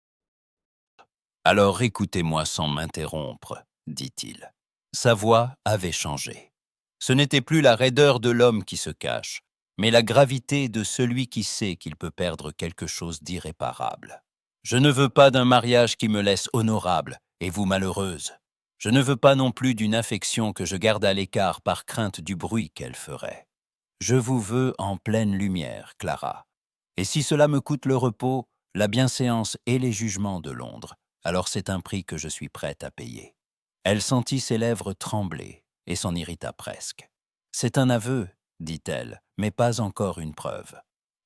« Alors écoutez-moi sans m'interrompre, » dit-il. Sa voix avait changé. Ce n'était plus la raideur de l'homme qui se cache, mais la gravité de celui qui sait qu'il peut perdre quelque chose d'irréparable. Je ne veux pas d'un mariage qui me laisse honorable et vous malheureuse. Je ne veux pas non plus d'une affection que je garde à l'écart par crainte du bruit qu'elle ferait. Je vous veux en pleine lumière, Clara. Et si cela me coûte le repos, la bienséance et les jugements de Londres, alors c'est un prix que je suis prête à payer. » Elle sentit ses lèvres trembler et s'en irrita presque. « C'est un aveu, dit-elle, mais pas encore une preuve. »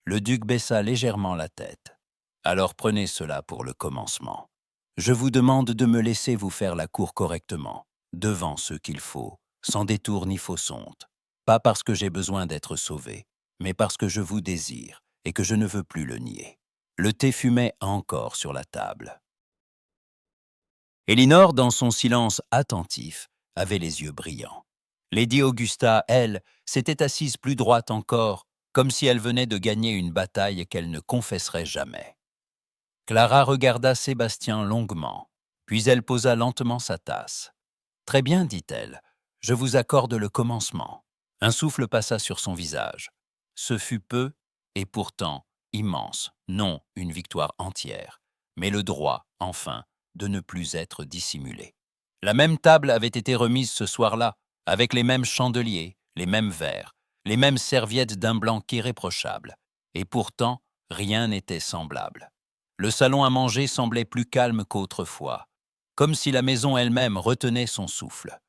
Le duc baissa légèrement la tête. « Alors prenez cela pour le commencement. Je vous demande de me laisser vous faire la cour correctement, devant ceux qu'il faut, sans détour ni fausse honte. Pas parce que j'ai besoin d'être sauvé, mais parce que je vous désire et que je ne veux plus le nier. » Le thé fumait encore sur la table. Elinor, dans son silence attentif, avait les yeux brillants. Lady Augusta, elle, s'était assise plus droite encore, comme si elle venait de gagner une bataille qu'elle ne confesserait jamais. Clara regarda Sébastien longuement, puis elle posa lentement sa tasse. « Très bien, dit-elle, je vous accorde le commencement. » Un souffle passa sur son visage. Ce fut peu, et pourtant immense, non une victoire entière, mais le droit, enfin, de ne plus être dissimulé. La même table avait été remise ce soir-là, avec les mêmes chandeliers, les mêmes verres, les mêmes serviettes d'un blanc irréprochable, et pourtant rien n'était semblable. Le salon à manger semblait plus calme qu'autrefois, comme si la maison elle-même retenait son souffle.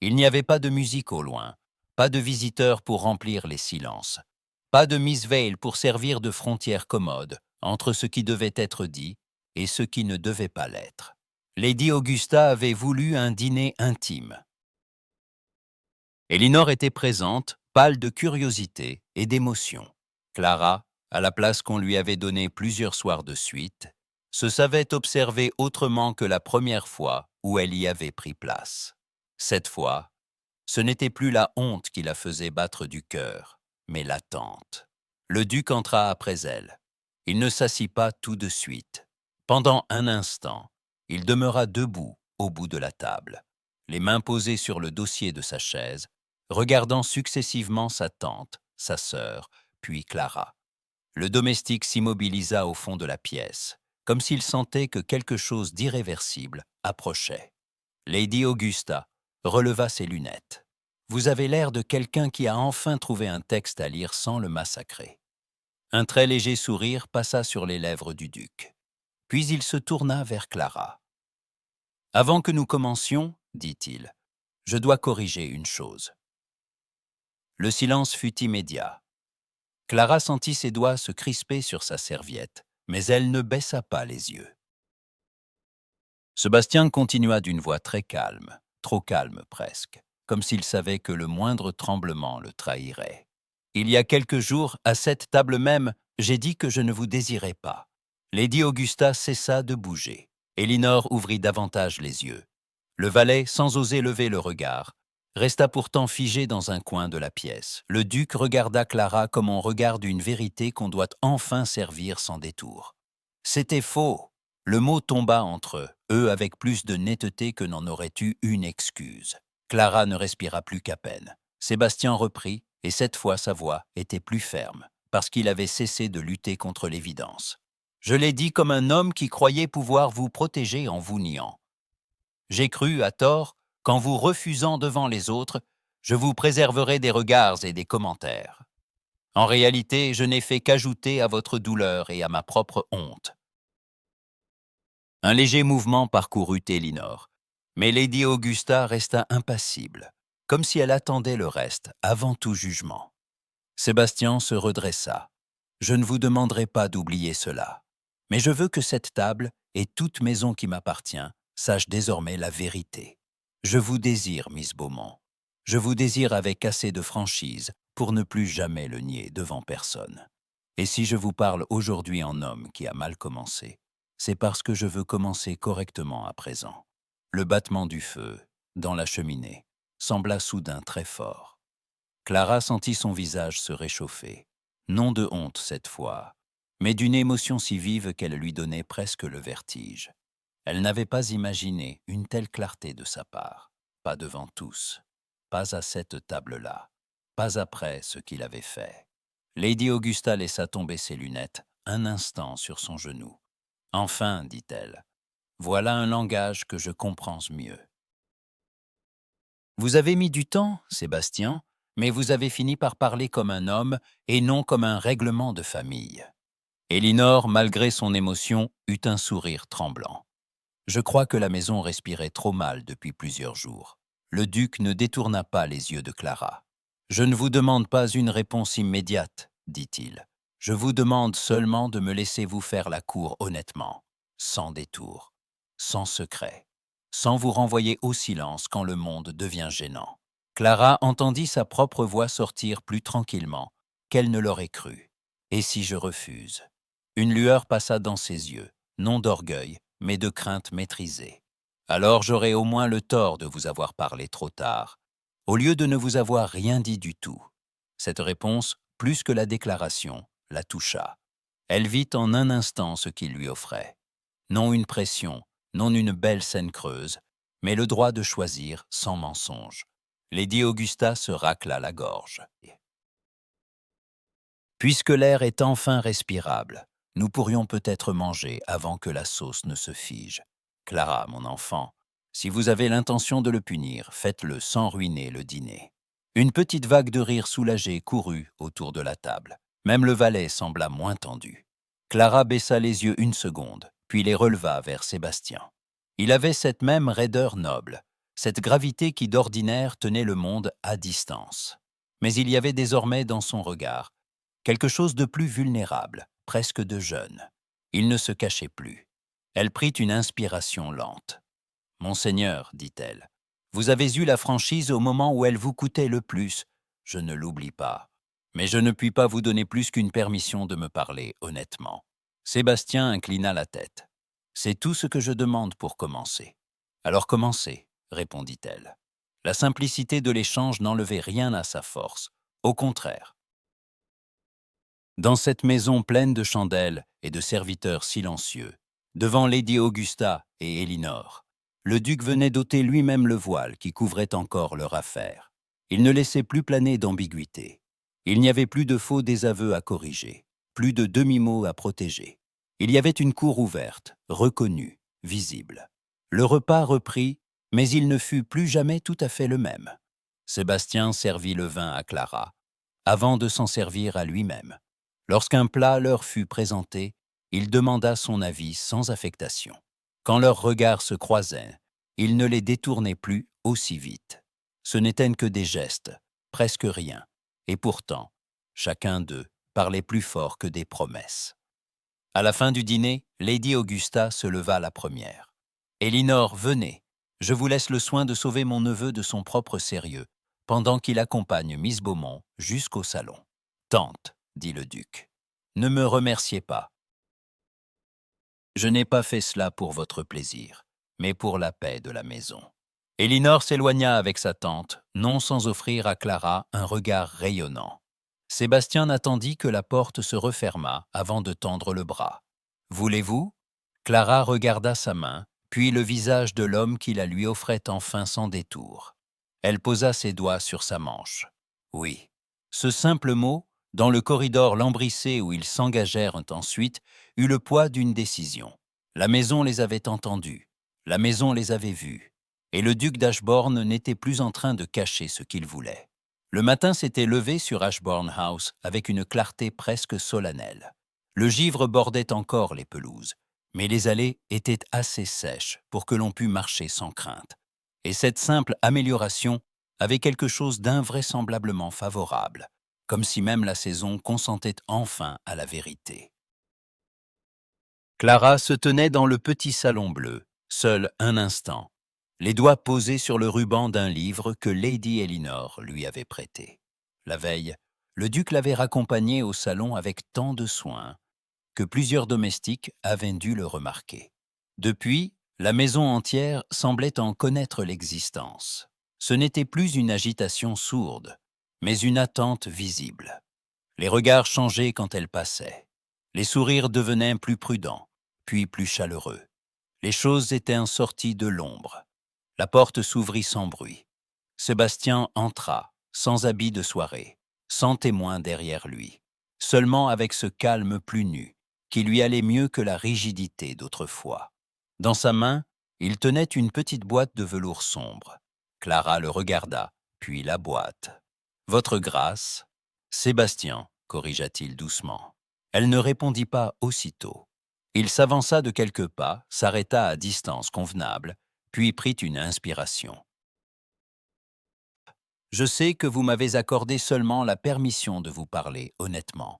Il n'y avait pas de musique au loin, pas de visiteurs pour remplir les silences, pas de Miss Vale pour servir de frontière commode entre ce qui devait être dit et ce qui ne devait pas l'être. Lady Augusta avait voulu un dîner intime. Elinor était présente, pâle de curiosité et d'émotion. Clara, à la place qu'on lui avait donnée plusieurs soirs de suite, se savait observée autrement que la première fois où elle y avait pris place. Cette fois, ce n'était plus la honte qui la faisait battre du cœur, mais l'attente. Le duc entra après elle. Il ne s'assit pas tout de suite. Pendant un instant, il demeura debout au bout de la table, les mains posées sur le dossier de sa chaise, regardant successivement sa tante, sa sœur, puis Clara. Le domestique s'immobilisa au fond de la pièce, comme s'il sentait que quelque chose d'irréversible approchait. Lady Augusta releva ses lunettes. « Vous avez l'air de quelqu'un qui a enfin trouvé un texte à lire sans le massacrer. » Un très léger sourire passa sur les lèvres du duc. Puis il se tourna vers Clara. « Avant que nous commencions, dit-il, je dois corriger une chose. » Le silence fut immédiat. Clara sentit ses doigts se crisper sur sa serviette, mais elle ne baissa pas les yeux. Sébastien continua d'une voix très calme, trop calme presque, comme s'il savait que le moindre tremblement le trahirait. Il y a quelques jours, à cette table même, j'ai dit que je ne vous désirais pas. Lady Augusta cessa de bouger. Elinor ouvrit davantage les yeux. Le valet, sans oser lever le regard, resta pourtant figé dans un coin de la pièce. Le duc regarda Clara comme on regarde une vérité qu'on doit enfin servir sans détour. C'était faux. Le mot tomba entre eux avec plus de netteté que n'en aurait eu une excuse. Clara ne respira plus qu'à peine. Sébastien reprit, et cette fois sa voix était plus ferme, parce qu'il avait cessé de lutter contre l'évidence. Je l'ai dit comme un homme qui croyait pouvoir vous protéger en vous niant. J'ai cru, à tort, qu'en vous refusant devant les autres, je vous préserverai des regards et des commentaires. En réalité, je n'ai fait qu'ajouter à votre douleur et à ma propre honte. Un léger mouvement parcourut Elinor, mais Lady Augusta resta impassible, comme si elle attendait le reste avant tout jugement. Sébastien se redressa. Je ne vous demanderai pas d'oublier cela, mais je veux que cette table et toute maison qui m'appartient sachent désormais la vérité. Je vous désire, Miss Beaumont. Je vous désire avec assez de franchise pour ne plus jamais le nier devant personne. Et si je vous parle aujourd'hui en homme qui a mal commencé, c'est parce que je veux commencer correctement à présent. Le battement du feu, dans la cheminée, sembla soudain très fort. Clara sentit son visage se réchauffer, non de honte cette fois, mais d'une émotion si vive qu'elle lui donnait presque le vertige. Elle n'avait pas imaginé une telle clarté de sa part, pas devant tous, pas à cette table-là, pas après ce qu'il avait fait. Lady Augusta laissa tomber ses lunettes un instant sur son genou. « Enfin, dit-elle, voilà un langage que je comprends mieux. Vous avez mis du temps, Sébastien, mais vous avez fini par parler comme un homme et non comme un règlement de famille. » Elinor, malgré son émotion, eut un sourire tremblant. Je crois que la maison respirait trop mal depuis plusieurs jours. Le duc ne détourna pas les yeux de Clara. « Je ne vous demande pas une réponse immédiate, dit-il. Je vous demande seulement de me laisser vous faire la cour honnêtement, sans détour, sans secret, sans vous renvoyer au silence quand le monde devient gênant. » Clara entendit sa propre voix sortir plus tranquillement qu'elle ne l'aurait cru. « Et si je refuse ?» Une lueur passa dans ses yeux, non d'orgueil, mais de crainte maîtrisée. « Alors j'aurai au moins le tort de vous avoir parlé trop tard, au lieu de ne vous avoir rien dit du tout. » Cette réponse, plus que la déclaration, la toucha. Elle vit en un instant ce qu'il lui offrait. Non une pression, non une belle scène creuse, mais le droit de choisir sans mensonge. Lady Augusta se racla la gorge. « Puisque l'air est enfin respirable, nous pourrions peut-être manger avant que la sauce ne se fige. Clara, mon enfant, si vous avez l'intention de le punir, faites-le sans ruiner le dîner. » Une petite vague de rire soulagé courut autour de la table. Même le valet sembla moins tendu. Clara baissa les yeux une seconde, puis les releva vers Sébastien. Il avait cette même raideur noble, cette gravité qui d'ordinaire tenait le monde à distance. Mais il y avait désormais dans son regard quelque chose de plus vulnérable, presque de jeune. Il ne se cachait plus. Elle prit une inspiration lente. « Monseigneur, dit-elle, vous avez eu la franchise au moment où elle vous coûtait le plus. Je ne l'oublie pas. Mais je ne puis pas vous donner plus qu'une permission de me parler honnêtement. » Sébastien inclina la tête. « C'est tout ce que je demande pour commencer. »« Alors commencez, répondit-elle. La simplicité de l'échange n'enlevait rien à sa force. Au contraire. Dans cette maison pleine de chandelles et de serviteurs silencieux, devant Lady Augusta et Elinor, le duc venait d'ôter lui-même le voile qui couvrait encore leur affaire. Il ne laissait plus planer d'ambiguïté. Il n'y avait plus de faux désaveux à corriger, plus de demi-mots à protéger. Il y avait une cour ouverte, reconnue, visible. Le repas reprit, mais il ne fut plus jamais tout à fait le même. Sébastien servit le vin à Clara, avant de s'en servir à lui-même. Lorsqu'un plat leur fut présenté, il demanda son avis sans affectation. Quand leurs regards se croisaient, il ne les détournait plus aussi vite. Ce n'étaient que des gestes, presque rien, et pourtant, chacun d'eux parlait plus fort que des promesses. À la fin du dîner, Lady Augusta se leva la première. Elinor, venez. Je vous laisse le soin de sauver mon neveu de son propre sérieux, pendant qu'il accompagne Miss Beaumont jusqu'au salon. Tante, dit le duc, ne me remerciez pas. Je n'ai pas fait cela pour votre plaisir, mais pour la paix de la maison. Elinor s'éloigna avec sa tante, non sans offrir à Clara un regard rayonnant. Sébastien n'attendit que la porte se refermât avant de tendre le bras. « Voulez-vous » Clara regarda sa main, puis le visage de l'homme qui la lui offrait enfin sans détour. Elle posa ses doigts sur sa manche. Oui. Ce simple mot, dans le corridor lambrissé où ils s'engagèrent ensuite, eut le poids d'une décision. La maison les avait entendus, la maison les avait vus, et le duc d'Ashbourne n'était plus en train de cacher ce qu'il voulait. Le matin s'était levé sur Ashbourne House avec une clarté presque solennelle. Le givre bordait encore les pelouses, mais les allées étaient assez sèches pour que l'on pût marcher sans crainte. Et cette simple amélioration avait quelque chose d'invraisemblablement favorable, comme si même la saison consentait enfin à la vérité. Clara se tenait dans le petit salon bleu, seule un instant, les doigts posés sur le ruban d'un livre que Lady Elinor lui avait prêté. La veille, le duc l'avait raccompagnée au salon avec tant de soin que plusieurs domestiques avaient dû le remarquer. Depuis, la maison entière semblait en connaître l'existence. Ce n'était plus une agitation sourde, mais une attente visible. Les regards changeaient quand elle passait. Les sourires devenaient plus prudents, puis plus chaleureux. Les choses étaient sorties de l'ombre. La porte s'ouvrit sans bruit. Sébastien entra, sans habit de soirée, sans témoin derrière lui, seulement avec ce calme plus nu, qui lui allait mieux que la rigidité d'autrefois. Dans sa main, il tenait une petite boîte de velours sombre. Clara le regarda, puis la boîte. « Votre grâce ?» Sébastien, corrigea-t-il doucement. Elle ne répondit pas aussitôt. Il s'avança de quelques pas, s'arrêta à distance convenable, puis prit une inspiration. « Je sais que vous m'avez accordé seulement la permission de vous parler honnêtement.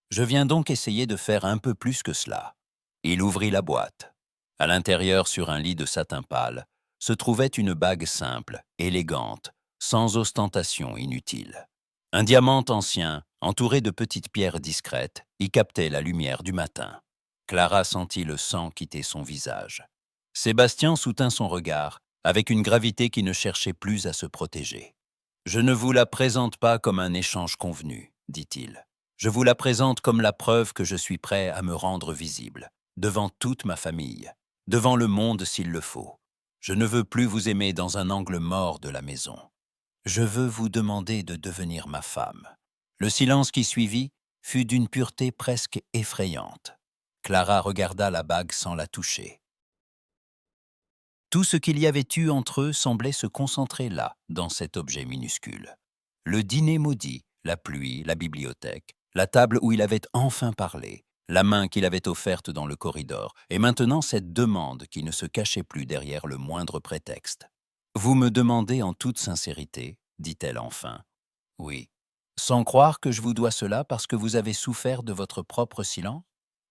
Je viens donc essayer de faire un peu plus que cela. » Il ouvrit la boîte. À l'intérieur, sur un lit de satin pâle, se trouvait une bague simple, élégante, sans ostentation inutile. Un diamant ancien, entouré de petites pierres discrètes, y captait la lumière du matin. Clara sentit le sang quitter son visage. Sébastien soutint son regard, avec une gravité qui ne cherchait plus à se protéger. « Je ne vous la présente pas comme un échange convenu, dit-il. Je vous la présente comme la preuve que je suis prêt à me rendre visible, devant toute ma famille, devant le monde s'il le faut. Je ne veux plus vous aimer dans un angle mort de la maison. Je veux vous demander de devenir ma femme. » Le silence qui suivit fut d'une pureté presque effrayante. Clara regarda la bague sans la toucher. Tout ce qu'il y avait eu entre eux semblait se concentrer là, dans cet objet minuscule. Le dîner maudit, la pluie, la bibliothèque, la table où il avait enfin parlé, la main qu'il avait offerte dans le corridor, et maintenant cette demande qui ne se cachait plus derrière le moindre prétexte. « Vous me demandez en toute sincérité, dit-elle enfin. « Oui. Sans croire que je vous dois cela parce que vous avez souffert de votre propre silence ?»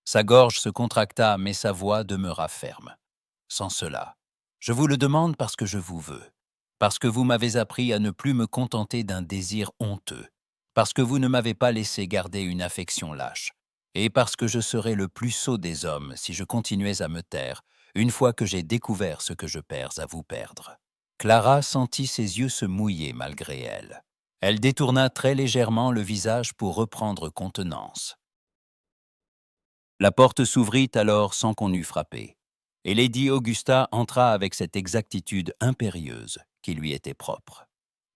Sa gorge se contracta, mais sa voix demeura ferme. « Sans cela. Je vous le demande parce que je vous veux, parce que vous m'avez appris à ne plus me contenter d'un désir honteux, parce que vous ne m'avez pas laissé garder une affection lâche, et parce que je serais le plus sot des hommes si je continuais à me taire une fois que j'ai découvert ce que je perds à vous perdre. » Clara sentit ses yeux se mouiller malgré elle. Elle détourna très légèrement le visage pour reprendre contenance. La porte s'ouvrit alors sans qu'on eût frappé, et Lady Augusta entra avec cette exactitude impérieuse qui lui était propre.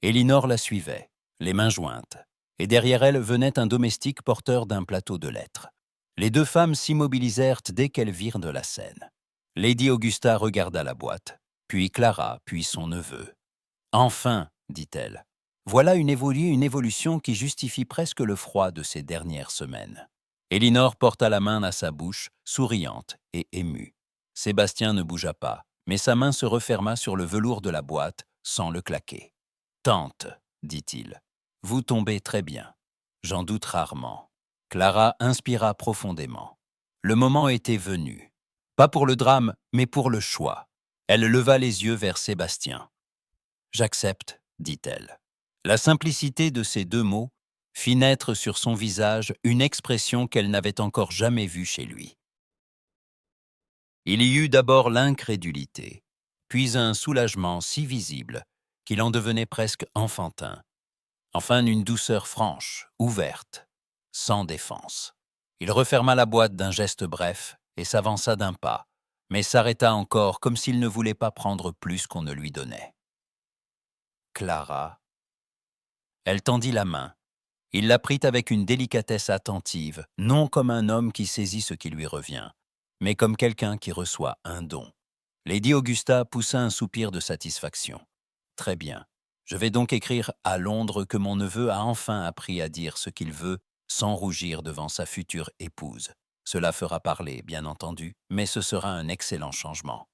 Elinor la suivait, les mains jointes, et derrière elle venait un domestique porteur d'un plateau de lettres. Les deux femmes s'immobilisèrent dès qu'elles virent de la scène. Lady Augusta regarda la boîte, puis Clara, puis son neveu. « Enfin, dit-elle, voilà une évolution qui justifie presque le froid de ces dernières semaines. » Elinor porta la main à sa bouche, souriante et émue. Sébastien ne bougea pas, mais sa main se referma sur le velours de la boîte sans le claquer. « Tante, dit-il, vous tombez très bien. J'en doute rarement. » Clara inspira profondément. Le moment était venu. Pas pour le drame, mais pour le choix. Elle leva les yeux vers Sébastien. « J'accepte, dit-elle. » La simplicité de ces deux mots fit naître sur son visage une expression qu'elle n'avait encore jamais vue chez lui. Il y eut d'abord l'incrédulité, puis un soulagement si visible qu'il en devenait presque enfantin. Enfin une douceur franche, ouverte, sans défense. Il referma la boîte d'un geste bref et s'avança d'un pas, mais s'arrêta encore comme s'il ne voulait pas prendre plus qu'on ne lui donnait. Clara. Elle tendit la main. Il la prit avec une délicatesse attentive, non comme un homme qui saisit ce qui lui revient, mais comme quelqu'un qui reçoit un don. Lady Augusta poussa un soupir de satisfaction. « Très bien. Je vais donc écrire à Londres que mon neveu a enfin appris à dire ce qu'il veut sans rougir devant sa future épouse. Cela fera parler, bien entendu, mais ce sera un excellent changement. »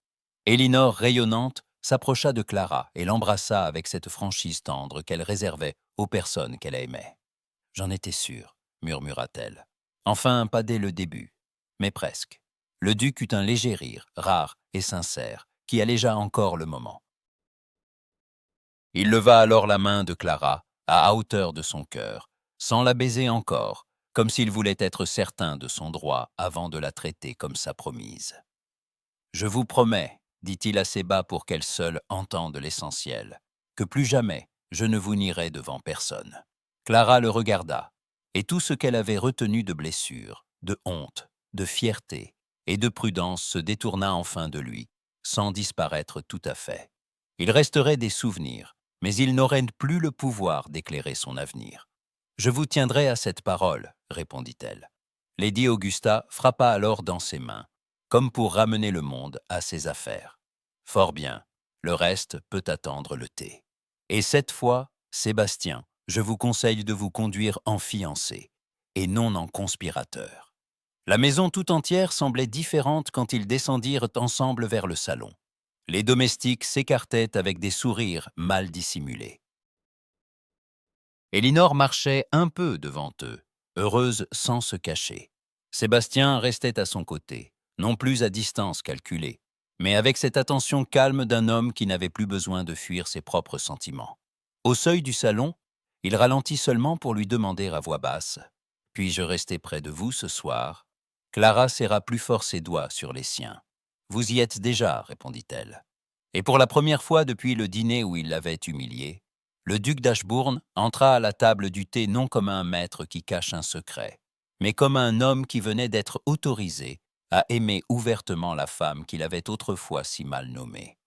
Elinor, rayonnante, s'approcha de Clara et l'embrassa avec cette franchise tendre qu'elle réservait aux personnes qu'elle aimait. « J'en étais sûre, murmura-t-elle. Enfin, pas dès le début, mais presque. » Le duc eut un léger rire, rare et sincère, qui allégea encore le moment. Il leva alors la main de Clara, à hauteur de son cœur, sans la baiser encore, comme s'il voulait être certain de son droit avant de la traiter comme sa promise. « Je vous promets, dit-il assez bas pour qu'elle seule entende l'essentiel, que plus jamais je ne vous nierai devant personne. » Clara le regarda, et tout ce qu'elle avait retenu de blessure, de honte, de fierté et de prudence se détourna enfin de lui, sans disparaître tout à fait. Il resterait des souvenirs, mais il n'aurait plus le pouvoir d'éclairer son avenir. « Je vous tiendrai à cette parole, répondit-elle. Lady Augusta frappa alors dans ses mains, comme pour ramener le monde à ses affaires. Fort bien, le reste peut attendre le thé. Et cette fois, Sébastien, je vous conseille de vous conduire en fiancé, et non en conspirateur. » La maison tout entière semblait différente quand ils descendirent ensemble vers le salon. Les domestiques s'écartaient avec des sourires mal dissimulés. Elinor marchait un peu devant eux, heureuse sans se cacher. Sébastien restait à son côté, non plus à distance calculée, mais avec cette attention calme d'un homme qui n'avait plus besoin de fuir ses propres sentiments. Au seuil du salon, il ralentit seulement pour lui demander à voix basse « Puis-je rester près de vous ce soir ?» Clara serra plus fort ses doigts sur les siens. « Vous y êtes déjà, répondit-elle. » Et pour la première fois depuis le dîner où il l'avait humiliée, le duc d'Ashbourne entra à la table du thé non comme un maître qui cache un secret, mais comme un homme qui venait d'être autorisé à aimer ouvertement la femme qu'il avait autrefois si mal nommée.